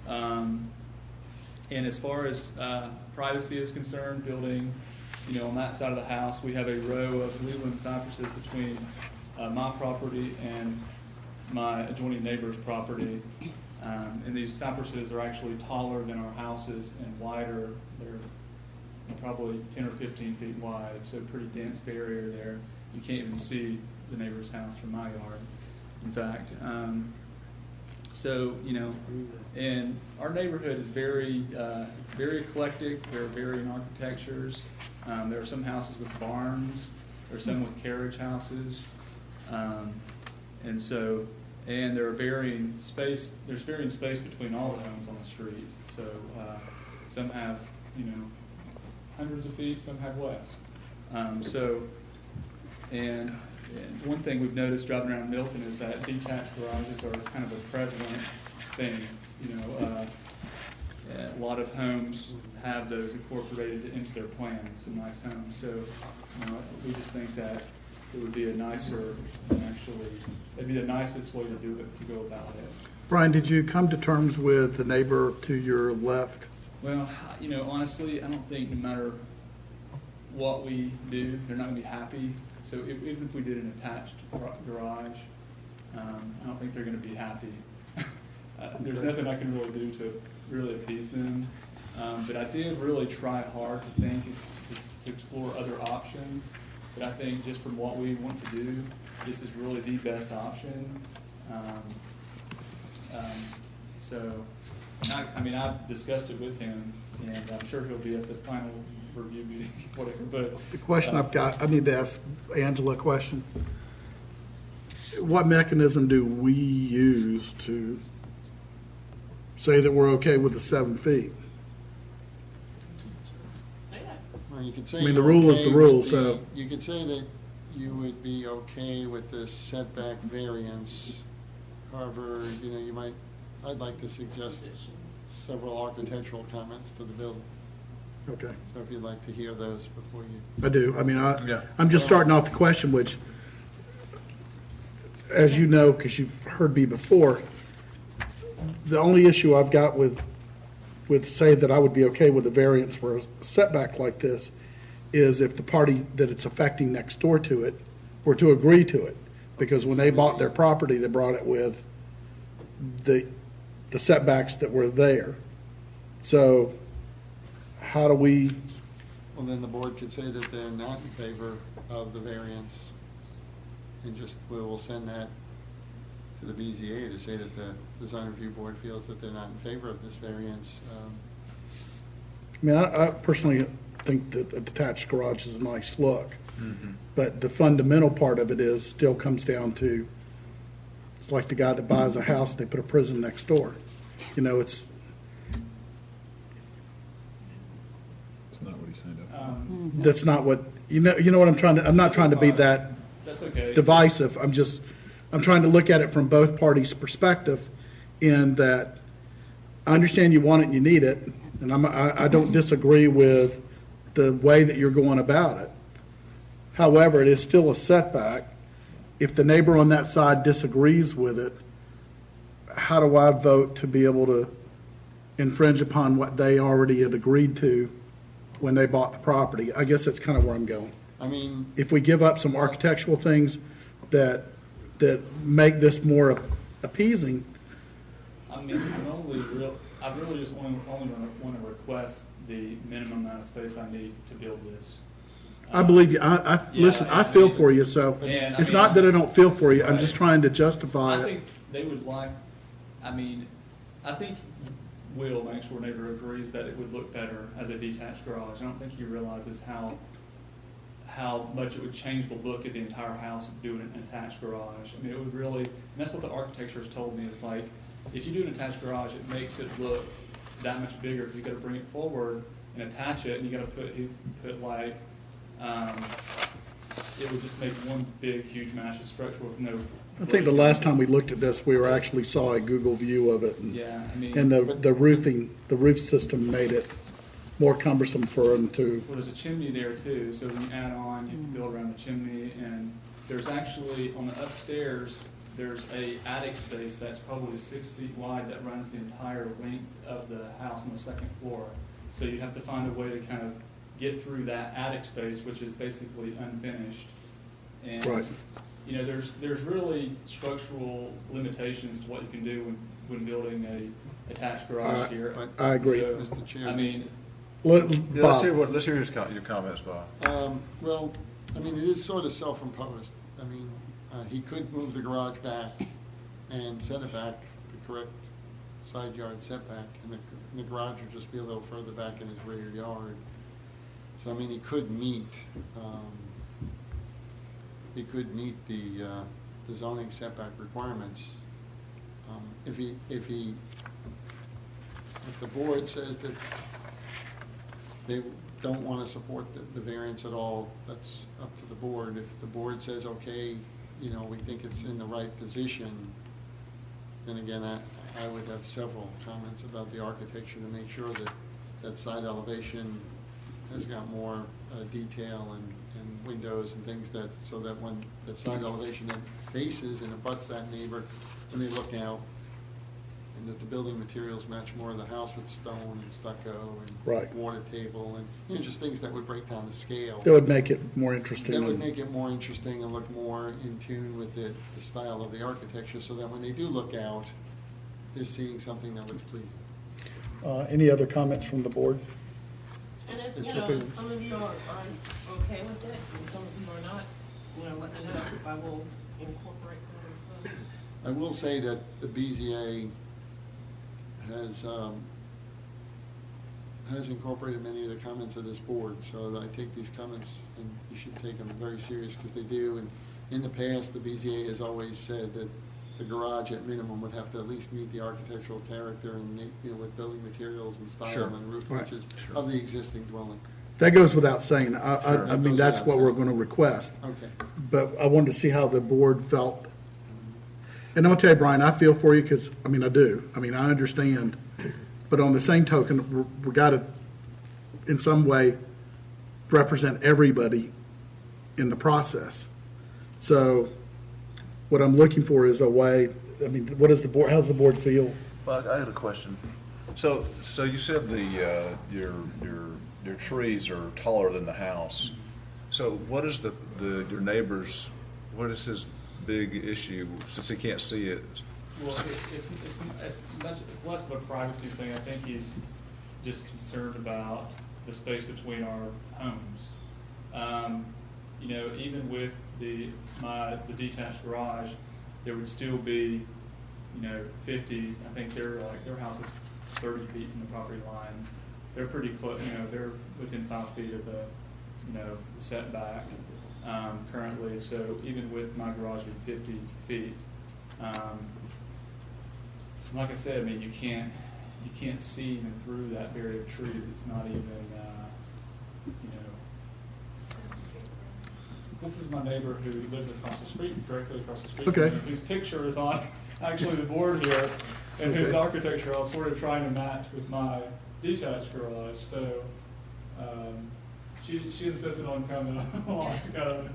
And as far as privacy is concerned, building, you know, on that side of the house, we have a row of Leland cypresses between my property and my adjoining neighbor's property. And these cypresses are actually taller than our houses and wider. They're probably 10 or 15 feet wide, so pretty dense barrier there. You can't even see the neighbor's house from my yard, in fact. So, you know, and our neighborhood is very eclectic. There are varying architectures. There are some houses with barns. There are some with carriage houses. And there are varying space. There's varying space between all the homes on the street. So some have, you know, hundreds of feet. Some have less. And one thing we've noticed driving around Milton is that detached garages are kind of a prevalent thing. You know, a lot of homes have those incorporated into their plans. A nice home. So, you know, we just think that it would be a nicer, it'd be the nicest way to do it, to go about it. Brian, did you come to terms with the neighbor to your left? Well, you know, honestly, I don't think no matter what we do, they're not going to be happy. So even if we did an attached garage, I don't think they're going to be happy. There's nothing I can really do to really appease them. But I did really try hard to think, to explore other options. But I think just from what we want to do, this is really the best option. I've discussed it with him, and I'm sure he'll be at the final review meeting, whatever. But The question I've got, I need to ask Angela a question. What mechanism do we use to say that we're okay with the 7 feet? Well, you could say. I mean, the you're rule is okay the rule, with so. You could say that you would be okay with this setback variance. However, you know, I'd like to suggest several architectural comments to the building. Okay. So if you'd like to hear those before you. I do. I mean, I'm just starting off the question, which, as you know, because you've heard me before, the only issue I've got with say that I would be okay with a variance for a setback like this is if the party that it's affecting next door to it were to agree to it. Because when they bought their property, they brought it with the setbacks that were there. So how do we? Well, then the board could say that they're not in favor of the variance. And we'll send that to the BZA to say that the design review board feels that they're not in favor of this variance. I mean, I personally think that a detached garage is a nice look. Mm-hmm. But the fundamental part of it still comes down to, it's like the guy that buys a house, they put a prison next door. You know, it's not what he signed up for. That's not what, you know what I'm trying to, I'm not trying to be that That's okay. divisive. I'm trying to look at it from both parties' perspective in that I understand you want it and you need it, and I don't disagree with the way that you're going about it. However, it is still a setback. If the neighbor on that side disagrees with it, how do I vote to be able to infringe upon what they already had agreed to when they bought the property? I guess that's kind of where I'm going. I mean, If we give up some architectural things that make this more appeasing, I mean, I really just only want to request the minimum amount of space I need to build this. I believe you. Listen, I feel for you, so And, it's not that I don't feel for you. I'm just trying to justify I it. think they would like, I mean, I think Will, my next door neighbor, agrees that it would look better as a detached garage. I don't think he realizes how much it would change the look of the entire house if you do an attached garage. I mean, it would really, and that's what the architecture has told me, is like, if you do an attached garage, it makes it look that much bigger, because you gotta bring it forward and attach it, and you gotta put like, it would just make one big, huge massive structure with no. I think the last time we looked at this, we actually saw a Google view of it. Yeah, I mean. And the roof system made it more cumbersome for them to. Well, there's a chimney there too, so when you add on, you have to build around the chimney, and there's actually, on the upstairs, there's a attic space that's probably 6 feet wide that runs the entire length of the house on the second floor. So you have to find a way to kind of get through that attic space, which is basically unfinished. And, Right. you know, there's really structural limitations to what you can do when building a attached garage here. I agree. So, Mr. Chair. I mean, Yeah, let's hear your comments, Bob. Well, I mean, it is sort of self-imposed. I mean, he could move the garage back and set it back the correct side yard setback, and the garage would just be a little further back in his rear yard. So, I mean, he could meet the zoning setback requirements. If the board says that they don't want to support the variance at all, that's up to the board. If the board says, okay, you know, we think it's in the right position, then again, I would have several comments about the architecture to make sure that that side elevation has got more detail and windows and things so that when that side elevation then faces and abuts that neighbor, when they look out, and that the building materials match more of the house with stone and stucco and Right. water table and, you know, just things that would break down the scale. It would make it more interesting. That would make it more interesting and look more in tune with the style of the architecture, so that when they do look out, they're seeing something that looks pleasing. Any other comments from the board? And if, you know, if some of you are okay with it, and some of you are not, you know, let me know, if I will incorporate that as well. I will say that the BZA has incorporated many of the comments of this board, so I take these comments, and you should take them very serious, because they do. And in the past, the BZA has always said that the garage at minimum would have to at least meet the architectural character and, you know, with building materials and style Sure. and roof Right. pitches of the existing dwelling. That goes without saying. Sure. I mean, Goes that's without what we're saying. going to request. Okay. But I wanted to see how the board felt. And I'm going to tell you, Brian, I feel for you because, I mean, I do. I mean, I understand. But on the same token, we got to, in some way, represent everybody in the process. So what I'm looking for is a way, I mean, what does the board, how does the board feel? Well, I had a question. So you said your trees are taller than the house. So what is your neighbor's, what is his big issue, since he can't see it? well, it's less of a privacy thing. I think he's just concerned about the space between our homes. You know, even with the detached garage, there would still be, you know, 50, I think their house is 30 feet from the property line. They're pretty close, you know, they're within 5 feet of the, you know, the setback, currently. So even with my garage being 50 feet, like I said, I mean, you can't see even through that barrier of trees. It's not even, you know. This is my neighbor who lives across the street, directly across the street Okay. from me, whose picture is on actually the board here, and whose architecture I was sort of trying to match with my detached garage. So, she insisted on coming along to go,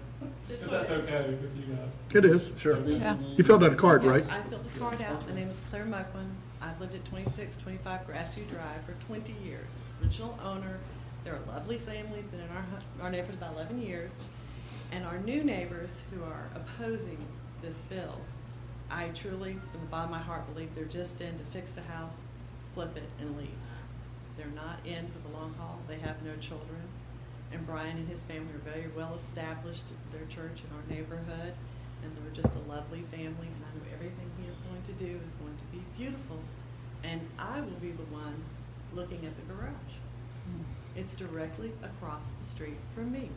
Just if so that's that- okay with you guys. It is, sure. Yeah. You filled out a card, Yes, right? I filled the card out. My name is Claire Mucklin. I've lived at 2625 Grassview Drive for 20 years. Original owner. They're a lovely family, been in our neighborhood about 11 years. And our new neighbors who are opposing this bill, I truly, from the bottom of my heart, believe they're just in to fix the house, flip it, and leave. They're not in for the long haul. They have no children. And Brian and his family are very well established at their church in our neighborhood. And they're just a lovely family. And I know everything he is going to do is going to be beautiful. And I will be the one looking at the garage. It's directly across the street from me.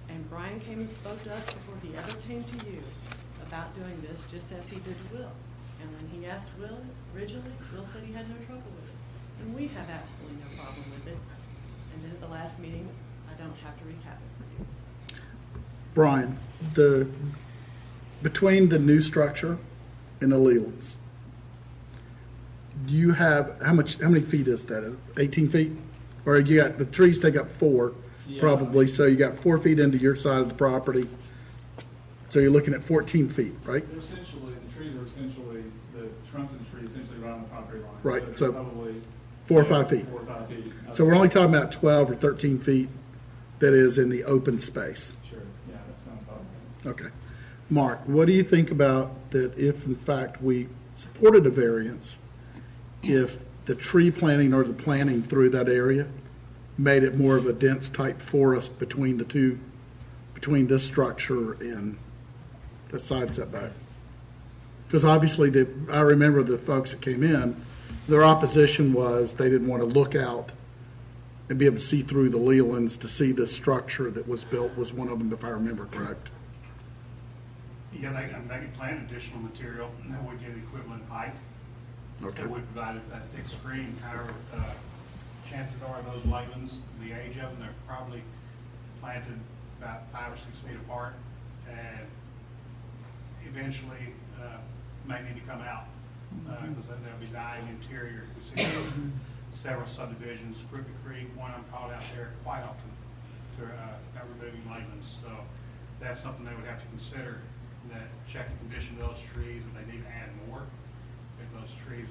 And Brian came and spoke to us before he ever came to you about doing this, just as he did to Will. And when he asked Will originally, Will said he had no trouble with it. And we have absolutely no problem with it. And then at the last meeting, I don't have to recap it for you. Brian, between the new structure and the Lelands, do you have, how many feet is that? 18 feet? Or you got, the trees take up 4, Yeah. probably, so you got 4 feet into your side of the property. So you're looking at 14 feet, right? They're essentially, the trees are essentially, the trunk of the tree is essentially right on the property line. Right, they're so probably 4 or 5 feet. 4 or 5 feet. So we're only talking about 12 or 13 feet that is in the open space. Sure, yeah, that sounds about right. Okay. Mark, what do you think about that if in fact we supported a variance, if the tree planting or the planting through that area made it more of a dense type forest between the two, between this structure and that side setback? Because obviously, I remember the folks that came in, their opposition was they didn't want to look out and be able to see through the Lelands to see this structure that was built, was one of them, if I remember correct. Yeah, they can plant additional material that would get equivalent height. Okay. That would provide a thick screen. However, chances are those Leylands, the age of them, they're probably planted about 5 or 6 feet apart, and eventually may need to come out because then they'll be dying interior. We see several subdivisions, Crooked Creek, one I'm called out there quite often to removing Leylands. So that's something they would have to consider. That check the condition of those trees, if they need to add more. If those trees,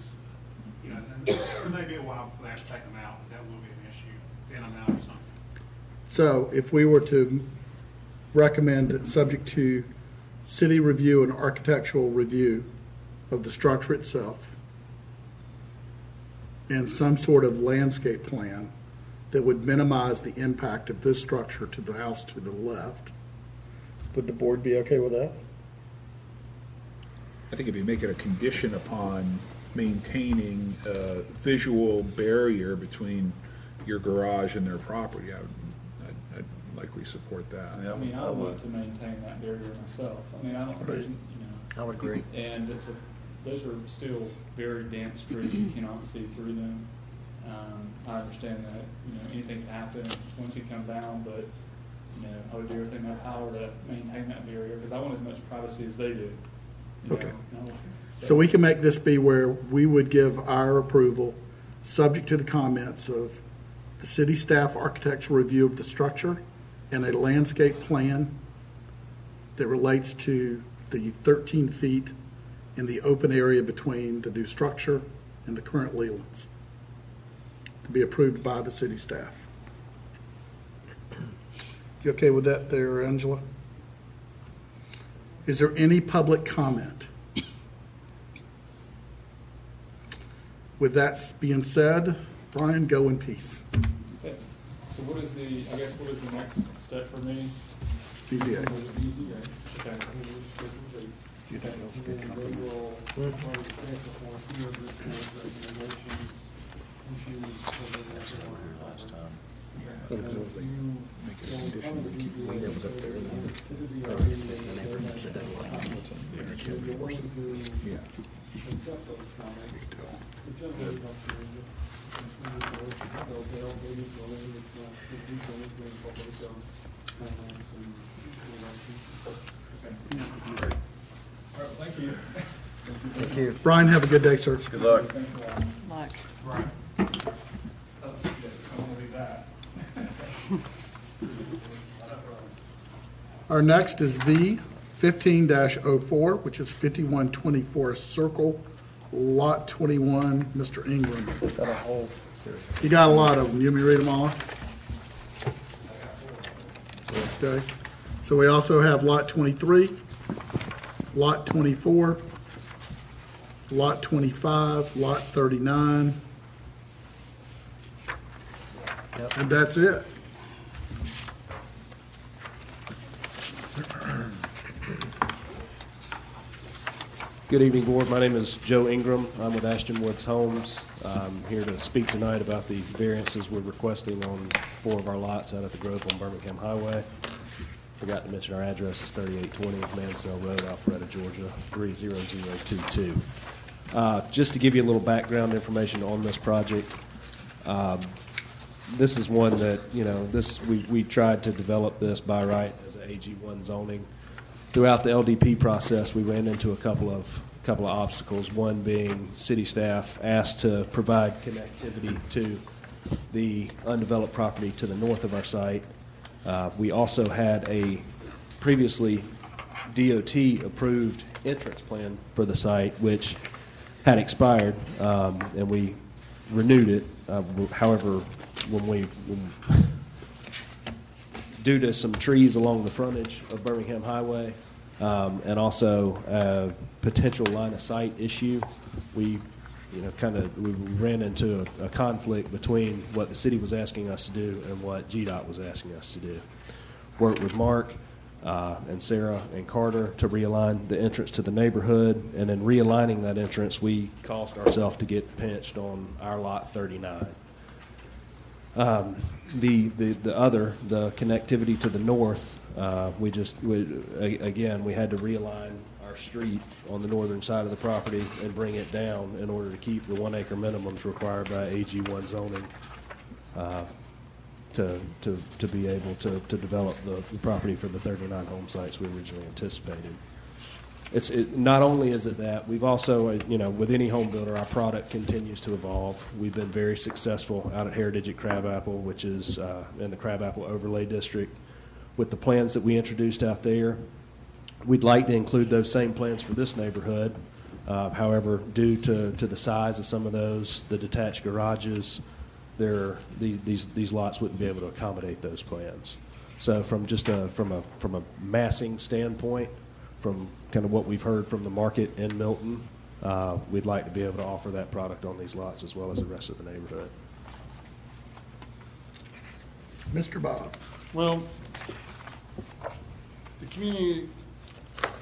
you know, and there may be a while before they have to take them out, but that will be an issue, thin them out or something. So if we were to recommend, that subject to city review and architectural review of the structure itself and some sort of landscape plan that would minimize the impact of this structure to the house to the left, would the board be okay with that? I think if you make it a condition upon maintaining a visual barrier between your garage and their property, I'd likely support that. I mean, I would want to maintain that barrier myself. I mean, I don't, you know. I would agree. And those are still very dense trees, you cannot see through them. I understand that, you know, anything can happen, one could come down, but, you know, I would do everything in my power to maintain that barrier, because I want as much privacy as they do. you Okay. know. So we can make this be where we would give our approval, subject to the comments of the city staff architectural review of the structure and a landscape plan that relates to the 13 feet in the open area between the new structure and the current Lelands, to be approved by the city staff. You okay with that there, Angela? Is there any public comment? With that being said, Brian, go in peace. Okay. So what is the, I guess, what is the next step for me? BZA. Okay. All right, thank you. Thank you. Brian, have a good day, sir. Good luck. Thanks a lot. Luck. Right. I want to leave that. Our next is V 15-04, which is 5124 Circle, Lot 21, Mr. Ingram. Got a whole series. You got a lot of them. You want me to read them all? Okay. So we also have Lot 23, Lot 24, Lot 25, Lot 39, and that's it. Good evening, Board. My name is Joe Ingram. I'm with Ashton Woods Homes. I'm here to speak tonight about the variances we're requesting on 4 of our lots out at the Grove on Birmingham Highway. Forgot to mention our address is 3820 Mansell Road, Alpharetta, Georgia, 30022. Just to give you a little background information on this project, this is one that, we tried to develop this by right as an AG1 zoning. Throughout the LDP process, we ran into a couple of obstacles. One being city staff asked to provide connectivity to the undeveloped property to the north of our site. We also had a previously DOT-approved entrance plan for the site, which had expired, and we renewed it. However, due to some trees along the frontage of Birmingham Highway, and also a potential line of sight issue, we ran into a conflict between what the city was asking us to do and what GDOT was asking us to do. Worked with Mark and Sarah and Carter to realign the entrance to the neighborhood, and in realigning that entrance, we caused ourselves to get pinched on our lot 39. The connectivity to the north, we had to realign our street on the northern side of the property and bring it down in order to keep the 1 acre minimums required by AG1 zoning, to be able to develop the property for the 39 home sites we originally anticipated. Not only is it that, we've also, with any home builder, our product continues to evolve. We've been very successful out at Heritage at Crabapple, which is in the Crabapple Overlay District. With the plans that we introduced out there, we'd like to include those same plans for this neighborhood. However, due to the size of some of those, the detached garages, these lots wouldn't be able to accommodate those plans. So from a massing standpoint, from kind of what we've heard from the market in Milton, we'd like to be able to offer that product on these lots as well as the rest of the neighborhood. Mr. Bob. Well, the community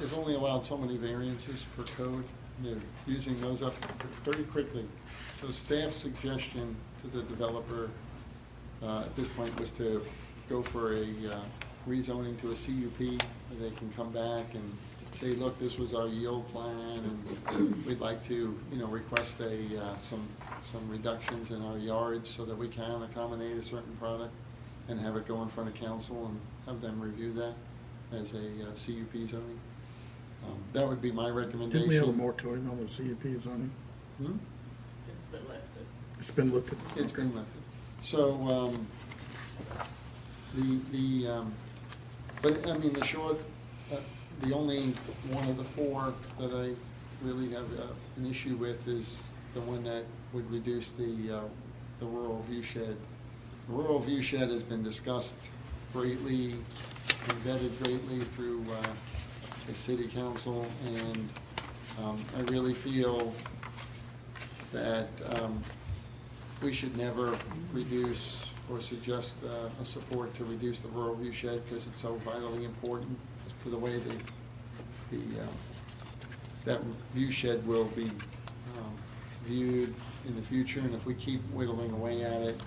is only allowed so many variances per code. They're using those up very quickly. So staff's suggestion to the developer at this point was to go for a rezoning to a CUP, and they can come back and say, look, this was our yield plan, and we'd like to, request some reductions in our yards so that we can accommodate a certain product, and have it go in front of council and have them review that as a CUP zoning. That would be my recommendation. Didn't we have a moratorium on the CUP zoning? Hmm? It's been lifted. It's been lifted. It's been lifted. So, the only one of the 4 that I really have an issue with is the one that would reduce the rural view shed. The rural view shed has been discussed greatly and vetted greatly through the city council, and I really feel that we should never reduce or suggest a support to reduce the rural view shed, because it's so vitally important to the way that view shed will be viewed in the future. And if we keep whittling away at it,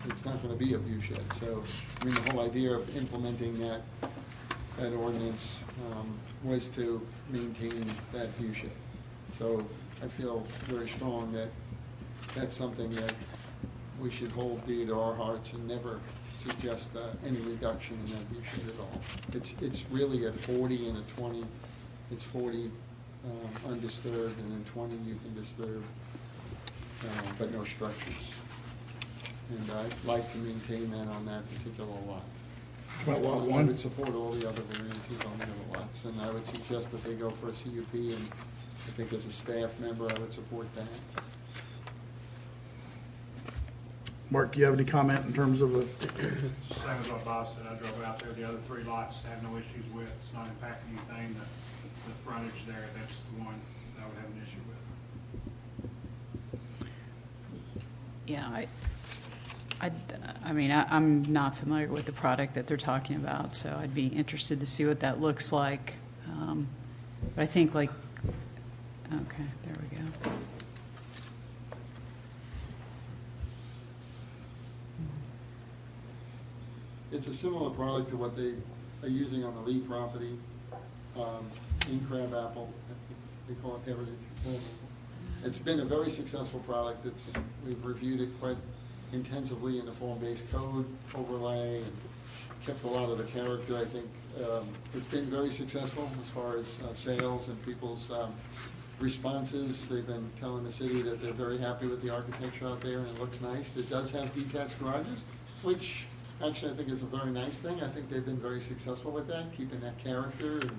it's not going to be a view shed. So, the whole idea of implementing that ordinance was to maintain that view shed. So I feel very strong that that's something that we should hold dear to our hearts and never suggest any reduction in that view shed at all. It's really a 40 and a 20. It's 40 undisturbed, and then 20 you can disturb, but no structures. And I'd like to maintain that on that particular lot. About lot I one? would support all the other variances on the other lots, and I would suggest that they go for a CUP, and I think as a staff member, I would support that. Mark, do you have any comment in terms of the, Same as what Bob said, I drove out there, the other three lots have no issues with, it's not impacting anything, the frontage there, that's the one that I would have an issue with. Yeah, I mean, I'm not familiar with the product that they're talking about, so I'd be interested to see what that looks like. But I think okay, there we go. It's a similar product to what they are using on the Lee property, in Crabapple. They call it Heritage. It's been a very successful product. We've reviewed it quite intensively in the form-based code overlay and kept a lot of the character. I think it's been very successful as far as sales and people's responses. They've been telling the city that they're very happy with the architecture out there, and it looks nice. It does have detached garages, which actually I think is a very nice thing. I think they've been very successful with that, keeping that character and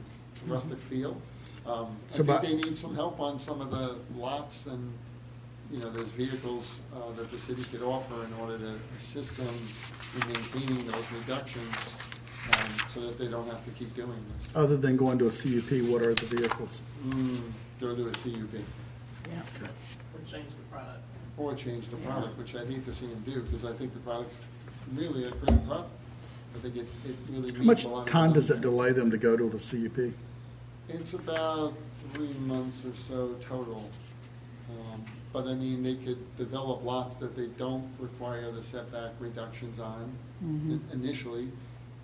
rustic feel. I think they need some help on some of the lots, and there's vehicles that the city could offer in order to assist them in maintaining those reductions, so that they don't have to keep doing this. other than going to a CUP, what are the vehicles? Go to a CUP. Yeah. Or change the product. Or change the product, which I'd hate to see them do, because I think the product's really a great product. I think it really How meets much a lot of time does it needs. delay them to go to the CUP? It's about 3 months or so total. But I mean, they could develop lots that they don't require the setback reductions on initially,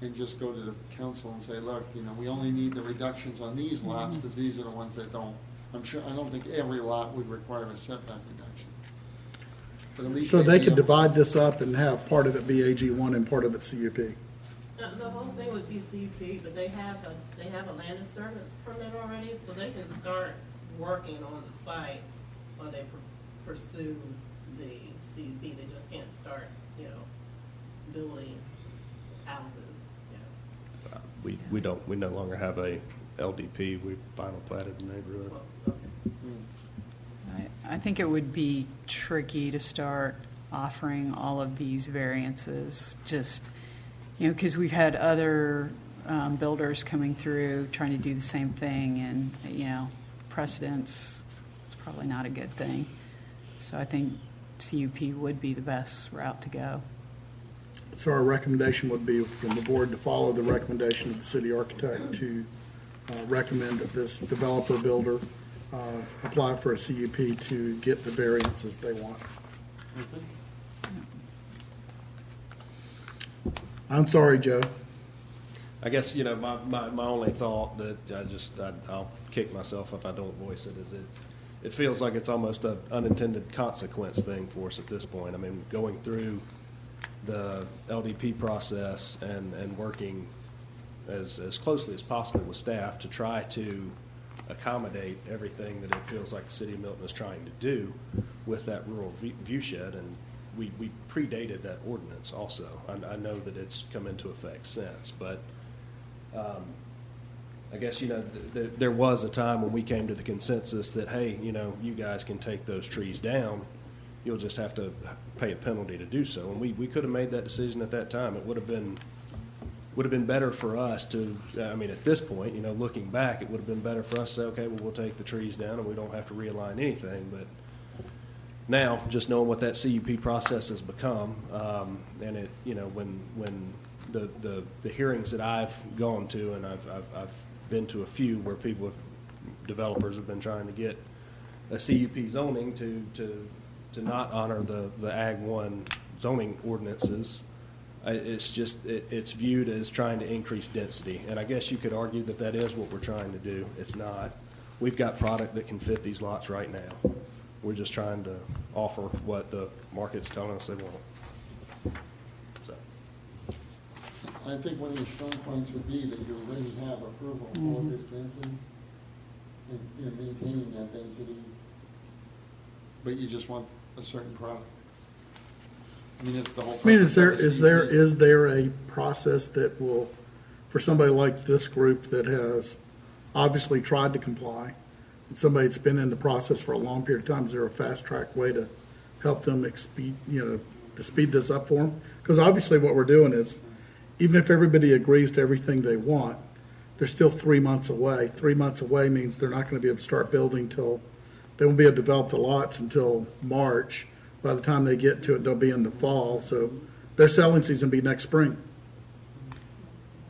and just go to the council and say, look, we only need the reductions on these lots, because these are the ones that don't. I don't think every lot would require a setback reduction. But at least So they'd they be could able- divide this up and have part of it be AG1 and part of it CUP? The whole thing would be CUP, but they have a land disturbance permit already, so they can start working on the site while they pursue the CUP. They just can't start, building houses, We no longer have a LDP. We final platted the neighborhood. I think it would be tricky to start offering all of these variances, just, because we've had other builders coming through trying to do the same thing, and, precedence is probably not a good thing. So I think CUP would be the best route to go. So our recommendation would be from the board to follow the recommendation of the city architect to recommend that this developer builder apply for a CUP to get the variances they want. I'm sorry, Joe. I guess, my only thought that I'll kick myself if I don't voice it, is it feels like it's almost an unintended consequence thing for us at this point. I mean, going through the LDP process and working as closely as possible with staff to try to accommodate everything that it feels like the city of Milton is trying to do with that rural viewshed, and we predated that ordinance also. I know that it's come into effect since, but I guess, there was a time when we came to the consensus that, hey, you guys can take those trees down. You'll just have to pay a penalty to do so. And we could have made that decision at that time. It would have been better for us to, at this point, looking back, it would have been better for us to say, okay, well, we'll take the trees down and we don't have to realign anything. But now, just knowing what that CUP process has become, and it, when the hearings that I've gone to, and I've been to a few where developers have been trying to get a CUP zoning to not honor the Ag 1 zoning ordinances. It's just, it's viewed as trying to increase density. And I guess you could argue that that is what we're trying to do. It's not. We've got product that can fit these lots right now. We're just trying to offer what the market's telling us they want. So. I think one of your strong points would be that you already have approval for this density, and maintaining that density, but you just want a certain product. I mean, it's the whole. I mean, is purpose of the CUP. is there a process that will, for somebody like this group that has obviously tried to comply, and somebody that's been in the process for a long period of time, is there a fast track way to help them to speed this up for them? Because obviously what we're doing is, even if everybody agrees to everything they want, they're still 3 months away. 3 months away means they're not going to be able to start building till, they won't be able to develop the lots until March. By the time they get to it, they'll be in the fall, so their selling season will be next spring.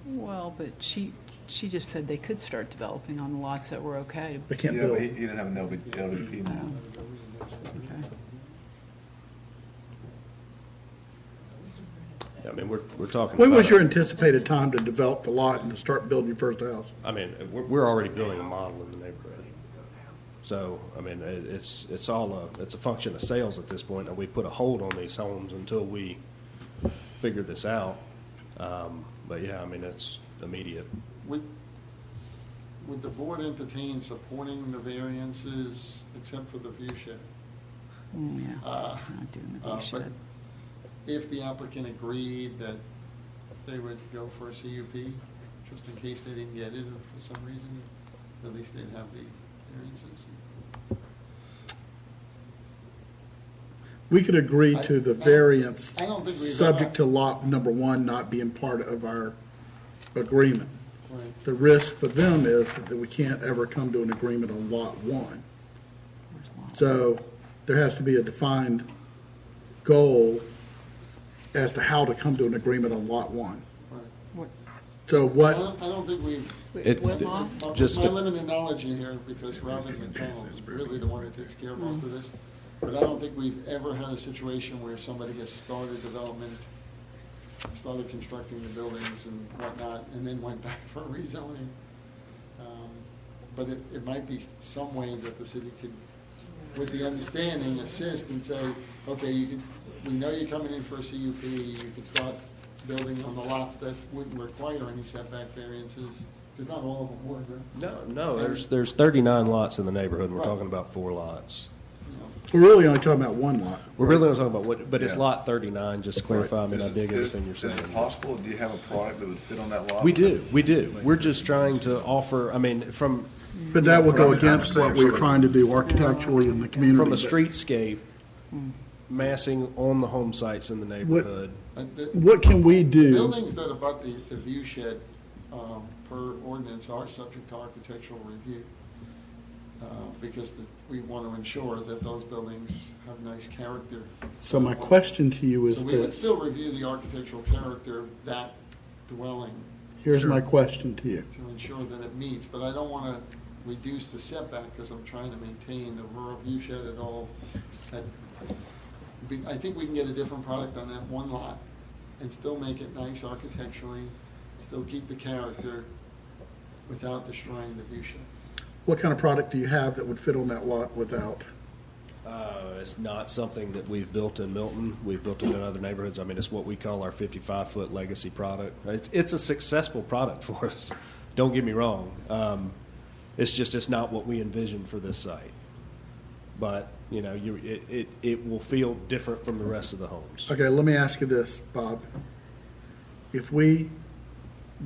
Well, but she just said they could start developing on the lots that were okay. They can't Yeah, build. but he didn't have an LVP now. Okay. I mean, we're talking. When about was your anticipated time to develop the lot and to start building your first house? I mean, we're already building a model in the neighborhood. So, I mean, it's a function of sales at this point, and we put a hold on these homes until we figure this out. But yeah, I mean, it's immediate. Would the board entertain supporting the variances except for the view shed? Yeah, not doing the view shed. If the applicant agreed that they would go for a CUP, just in case they didn't get it or for some reason, at least they'd have the variances. We could agree to the variance, I don't think we've subject to lot number one not being part of our agreement. Right. The risk for them is that we can't ever come to an agreement on lot one. So there has to be a defined goal as to how to come to an agreement on lot one. So what? I don't think we've. What law? My limited knowledge in here, because Robert McDonald is really the one who takes care of most of this, but I don't think we've ever had a situation where somebody has started development, started constructing the buildings and whatnot, and then went back for rezoning. But it might be some way that the city could, with the understanding, assist and say, okay, we know you're coming in for a CUP, you can start building on the lots that wouldn't require any setback variances, because not all of them would, right? No, there's 39 lots in the neighborhood, and we're Right. talking about 4 lots. We're really only talking about one lot. We're really not talking about what, but it's Yeah. lot 39, just to clarify, I mean, I dig everything you're Is saying. it possible, do you have a product that would fit on that lot? We do. We're just trying to offer, I mean, from. But that would go I'm against saying what we're for the- trying to do architecturally in the community. From a streetscape, massing on the home sites in the neighborhood. What can we do? Buildings that abut the view shed, per ordinance, are subject to architectural review, because we want to ensure that those buildings have nice character. So my question to you is So we would this. still review the architectural character of that dwelling. Here's my question to you. To ensure that it meets, but I don't want to reduce the setback, because I'm trying to maintain the rural view shed at all. I think we can get a different product on that one lot and still make it nice architecturally, still keep the character without destroying the view shed. What kind of product do you have that would fit on that lot without? It's not something that we've built in Milton. We've built it in other neighborhoods. I mean, it's what we call our 55-foot legacy product. It's a successful product for us. Don't get me wrong. It's not what we envisioned for this site. But, you know, it will feel different from the rest of the homes. Okay, let me ask you this, Bob. If we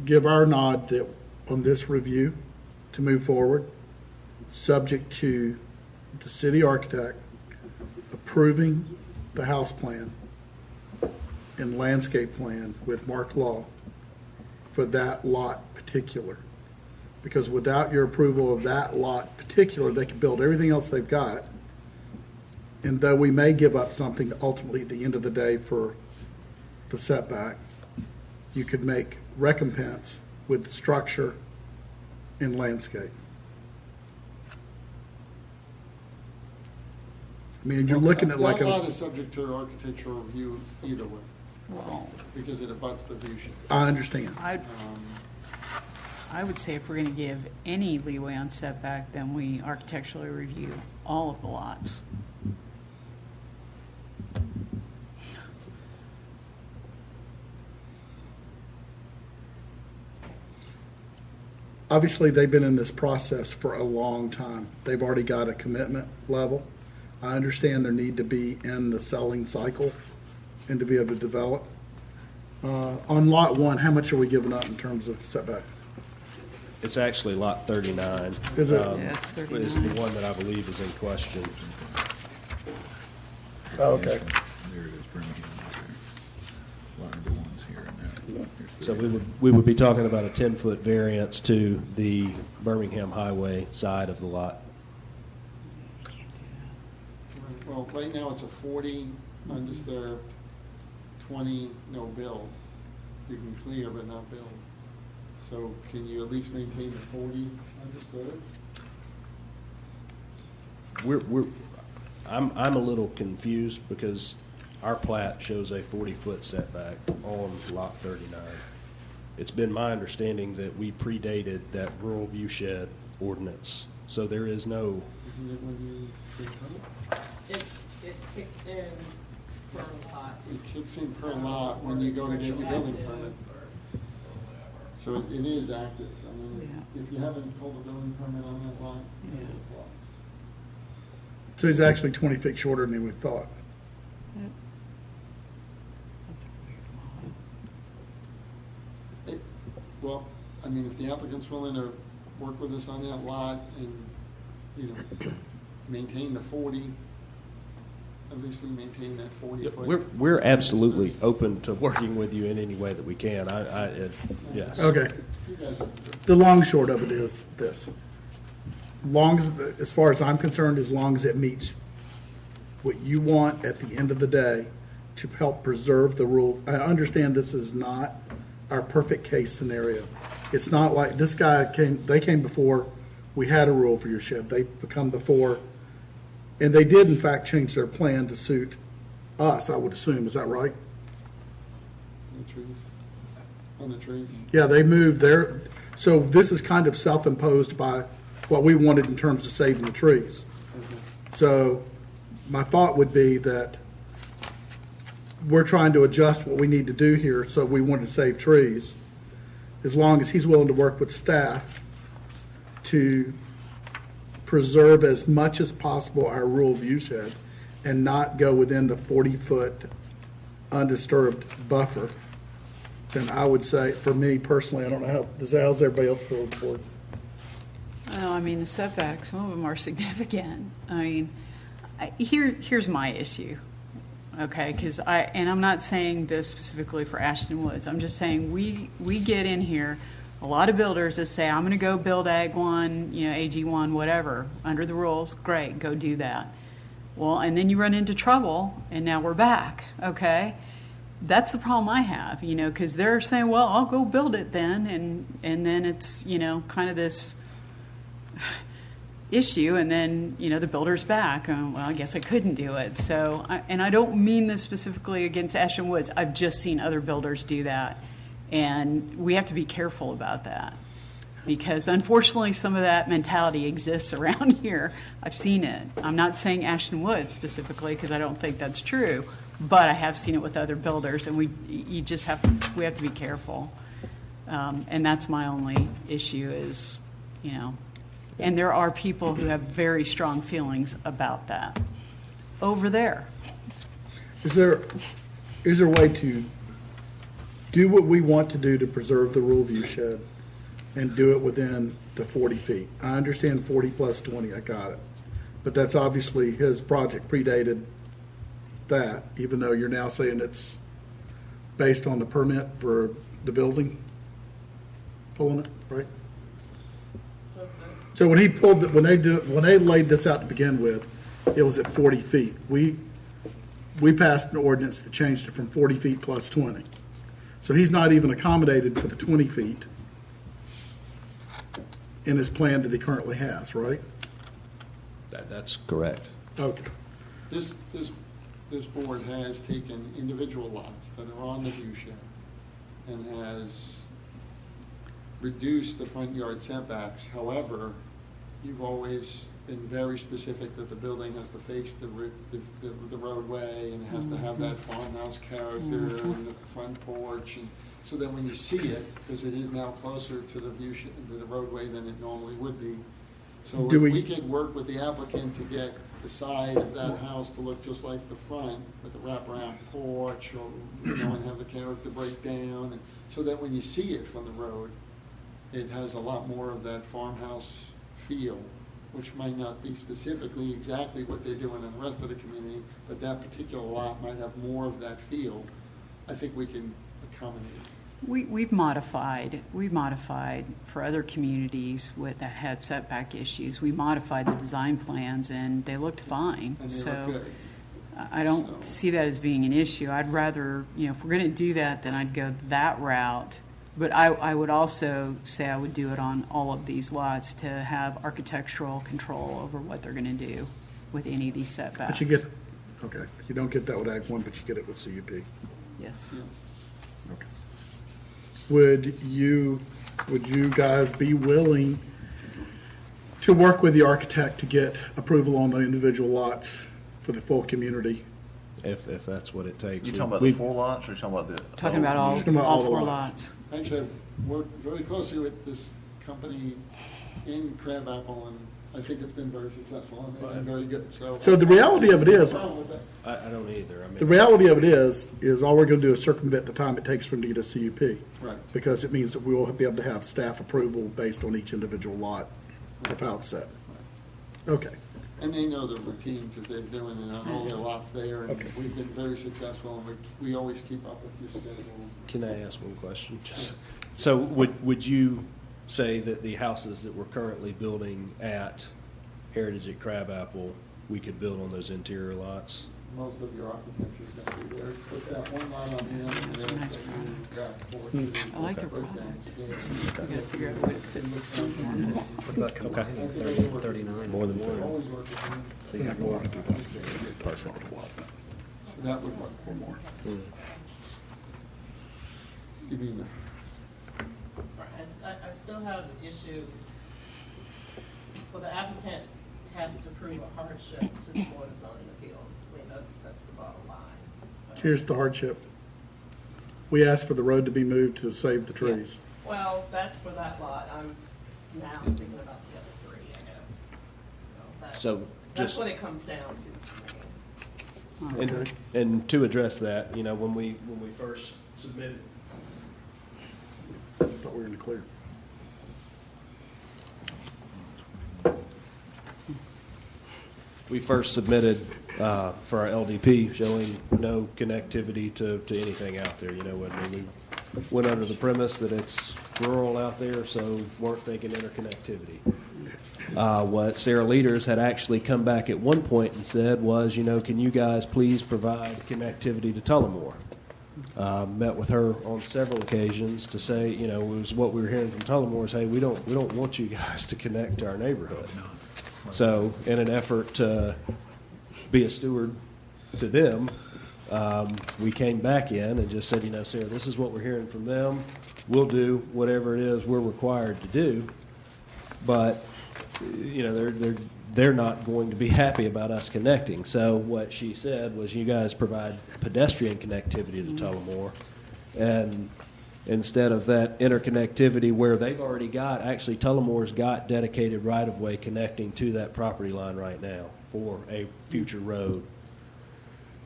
give our nod that on this review to move forward, subject to the city architect approving the house plan and landscape plan with Mark Law for that lot particular. Because without your approval of that lot particular, they can build everything else they've got. And though we may give up something ultimately at the end of the day for the setback, you could make recompense with the structure and landscape. I mean, you're looking at like That a, lot is subject to architectural review either way, because it abuts the view shed. I understand. I would say if we're going to give any leeway on setback, then we architecturally review all of the lots. Obviously, they've been in this process for a long time. They've already got a commitment level. I understand their need to be in the selling cycle and to be able to develop. On lot one, how much are we giving up in terms of setback? It's actually lot 39. Is it? Yeah, it's 39. It's the one that I believe is in question. Oh, okay. There it is, Birmingham, right there. Lot number one's here and there. Here's So 39. we would be talking about a 10-foot variance to the Birmingham Highway side of the lot. Well, right now it's a 40, just their 20, no build. You can clear but not build. So can you at least maintain the 40 understood? I'm a little confused because our plat shows a 40-foot setback on lot 39. It's been my understanding that we predated that rural view shed ordinance, so there is no, Isn't it when you get permit? It kicks in per lot. It kicks in per lot when you go to get your building permit. So it is active. I mean, if you haven't pulled a building permit on that lot, it applies. So he's actually 20 feet shorter than we thought. Well, I mean, if the applicant's willing to work with us on that lot and, maintain the 40, at least we maintain that 40-foot. we're absolutely open to working with you in any way that we can. Yes. Okay. You guys are- The long and short of it is this. As far as I'm concerned, as long as it meets what you want at the end of the day to help preserve the rule. I understand this is not our perfect case scenario. It's not like this guy they came before we had a rule for your shed. They've come before, and they did in fact change their plan to suit us, I would assume. Is that right? The trees. On the trees. Yeah, they moved their, so this is kind of self-imposed by what we wanted in terms of saving the trees. So my thought would be that we're trying to adjust what we need to do here, so we want to save trees, as long as he's willing to work with staff to preserve as much as possible our rural view shed and not go within the 40-foot undisturbed buffer, then I would say, for me personally, I don't know how's everybody else feel before? Well, I mean, the setbacks, some of them are significant. I mean, here's my issue, okay? Because I'm not saying this specifically for Ashton Woods. I'm just saying we get in here, a lot of builders that say, I'm going to go build Ag 1, AG 1, whatever, under the rules. Great, go do that. Well, and then you run into trouble, and now we're back, okay? That's the problem I have, because they're saying, well, I'll go build it then, and then it's, kind of this issue, and then the builder's back. Well, I guess I couldn't do it. So, and I don't mean this specifically against Ashton Woods. I've just seen other builders do that, and we have to be careful about that because unfortunately some of that mentality exists around here. I've seen it. I'm not saying Ashton Woods specifically because I don't think that's true, but I have seen it with other builders, and we have to be careful. And that's my only issue is, and there are people who have very strong feelings about that over there. Is there a way to do what we want to do to preserve the rural view shed and do it within the 40 feet? I understand 40 plus 20, I got it. But that's obviously his project predated that, even though you're now saying it's based on the permit for the building, pulling it, right? So when they laid this out to begin with, it was at 40 feet. We passed an ordinance that changed it from 40 feet plus 20. So he's not even accommodated for the 20 feet in his plan that he currently has, right? That's correct. Okay. This board has taken individual lots that are on the view shed and has reduced the front yard setbacks. However, you've always been very specific that the building has to face the roadway and it has to have that farmhouse character and the front porch. And so that when you see it, because it is now closer to the view to the roadway than it normally would be. So if we could work with the applicant to get the side of that house to look just like the front with a wraparound porch, or, and have the character break down, and so that when you see it from the road, it has a lot more of that farmhouse feel, which might not be specifically exactly what they're doing in the rest of the community, but that particular lot might have more of that feel. I think we can accommodate. We've modified for other communities that had setback issues. We modified the design plans and they looked fine. And they So look good. I don't see that as being an issue. I'd rather, if we're going to do that, then I'd go that route. But I would also say I would do it on all of these lots to have architectural control over what they're going to do with any of these setbacks. But you get, okay, you don't get that with Ag 1, but you get it with CUP. Yes. Okay. Would you guys be willing to work with the architect to get approval on the individual lots for the full community? If that's what it takes. You talking about the 4 lots, or you talking about the? Talking about all the 4 lots. lots. Actually, I've worked very closely with this company in Crabapple, and I think it's been very successful, and they've been very good, so. So the reality of it is, No problem with that. I don't either. I mean, the reality of it is all we're going to do is circumvent the time it takes for them to get a CUP. Right. Because it means that we will be able to have staff approval based on each individual lot without set. Okay. And they know the routine, because they're doing it on all their lots there, and Okay. we've been very successful, and we always keep up with your schedule. can I ask one question? So would you say that the houses that we're currently building at Heritage at Crabapple, we could build on those interior lots? Most of your architecture's going to be there. Put that one lot on the end, and That's a then nice the back porch. I like their Breakdown. product. We got to figure out a way to fit this in. What about combining 30 and 39? More than We're 30. always working on it. So you have more. So that would work. Or more. You mean the I still have an issue. Well, the applicant has to prove a hardship to the Board of Zoning Appeals. I mean, that's the bottom line. So- Here's the hardship. We asked for the road to be moved to save the trees. Well, that's for that lot. I'm now speaking about the other 3, I guess. So That's just, what it comes down to me. and to address that, when we first submitted, Thought we were in the clear. we first submitted for our LDP showing no connectivity to anything out there, we went under the premise that it's rural out there, so weren't thinking interconnectivity. What Sarah Leaders had actually come back at one point and said was, can you guys please provide connectivity to Tullamore? Met with her on several occasions to say, it was what we were hearing from Tullamore is, hey, we don't want you guys to connect to our neighborhood. So in an effort to be a steward to them, we came back in and just said, Sarah, this is what we're hearing from them. We'll do whatever it is we're required to do. But, they're not going to be happy about us connecting. So what she said was, you guys provide pedestrian connectivity to Tullamore. And instead of that interconnectivity where they've already got, actually Tullamore's got dedicated right-of-way connecting to that property line right now for a future road.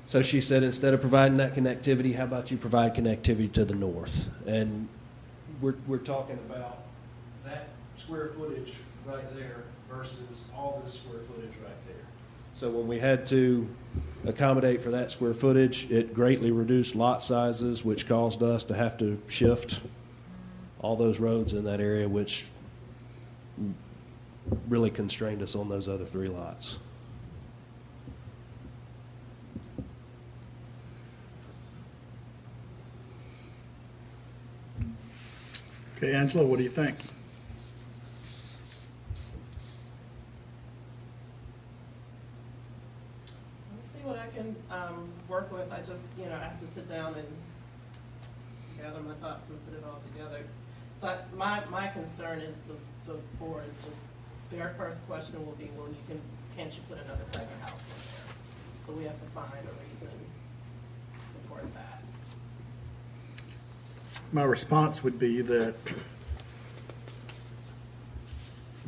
So she said, instead of providing that connectivity, how about you provide connectivity to the north? And we're talking about that square footage right there versus all this square footage right there. So when we had to accommodate for that square footage, it greatly reduced lot sizes, which caused us to have to shift all those roads in that area, which really constrained us on those other 3 lots. Okay, Angela, what do you think? Let's see what I can work with. I just, I have to sit down and gather my thoughts and put it all together. So my concern is the board's just, their first question will be, well, can't you put another type of house in there? So we have to find a reason to support that. My response would be that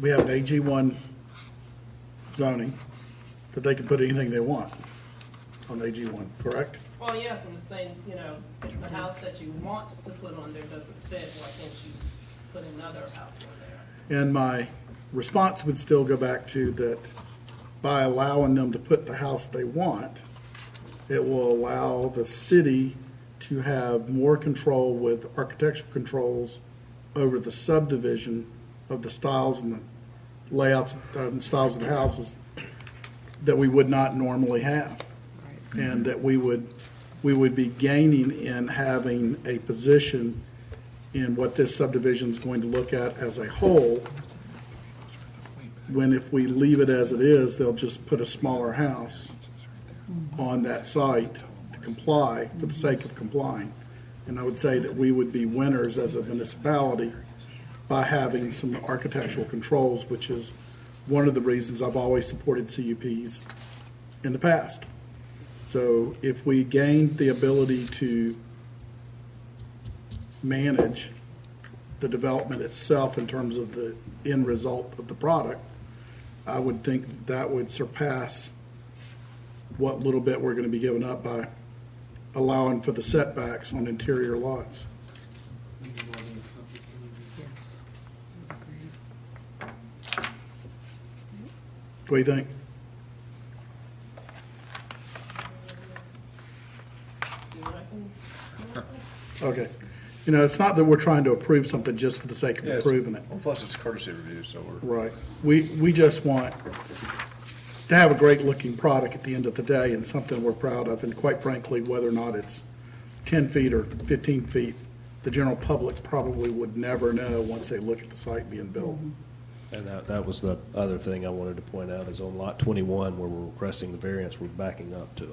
we have an AG1 zoning. that they can put anything they want on AG1, correct? Well, yes, I'm just saying, you know, if the house that you want to put on there doesn't fit, why can't you put another house on there? And my response would still go back to that by allowing them to put the house they want, it will allow the city to have more control with architectural controls over the subdivision of the styles and the layouts and styles of the houses that we would not normally have. And that we would be gaining in having a position in what this subdivision is going to look at as a whole, when if we leave it as it is, they'll just put a smaller house on that site to comply for the sake of complying. And I would say that we would be winners as a municipality by having some architectural controls, which is one of the reasons I've always supported CUPs in the past. So if we gained the ability to manage the development itself in terms of the end result of the product, I would think that would surpass what little bit we're going to be giving up by allowing for the setbacks on interior lots. Yes. What do you think? See what I can come up with? Okay. You know, it's not that we're trying to approve something just for the sake of Yeah, approving it. well, plus it's courtesy review, so we're. Right. We just want to have a great-looking product at the end of the day and something we're proud of. And quite frankly, whether or not it's 10 feet or 15 feet, the general public probably would never know once they look at the site being built. And that was the other thing I wanted to point out is on lot 21, where we're requesting the variance, we're backing up to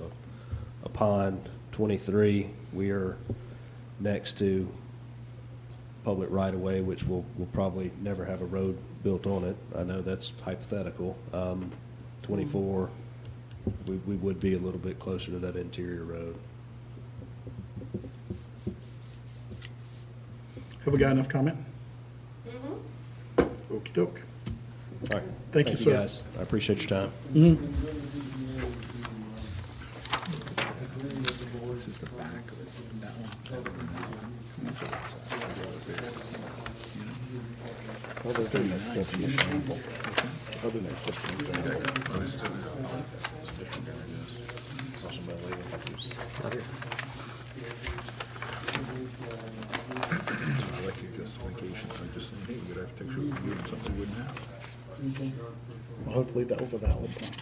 a pond. 23, we are next to public right-of-way, which will probably never have a road built on it. I know that's hypothetical. 24, we would be a little bit closer to that interior road. Have we got enough comment? Mm-hmm. Okey doke. All right. Thank you, sir. guys. I appreciate your time. This is the back of it, that one. Other than that, sets an example. Other than that, sets an example. I like your justification, I'm just saying, hey, we got architectural review and something we wouldn't have. Well, hopefully that was a valid point.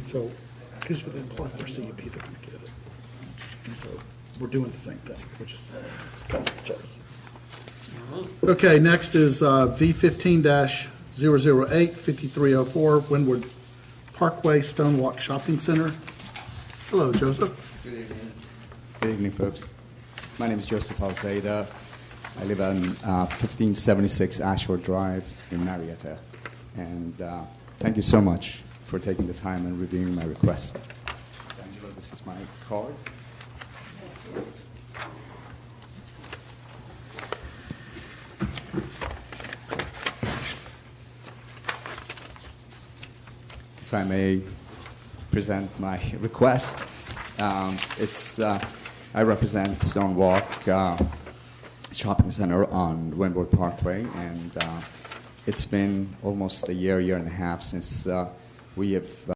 So, because for the apply for CUP, they're going to get it. And so we're doing the same thing, which is kind of choice. Okay, next is V15-008, 5304 Windward Parkway Stonewalk Shopping Center. Hello, Joseph. Good evening. Good evening, folks. My name is Joseph Alceida. I live on 1576 Ashford Drive in Marietta. And thank you so much for taking the time and reviewing my request. Angela, this is my card. If I may present my request, I represent Stonewalk Shopping Center on Windward Parkway, and it's been almost a year and a half since we have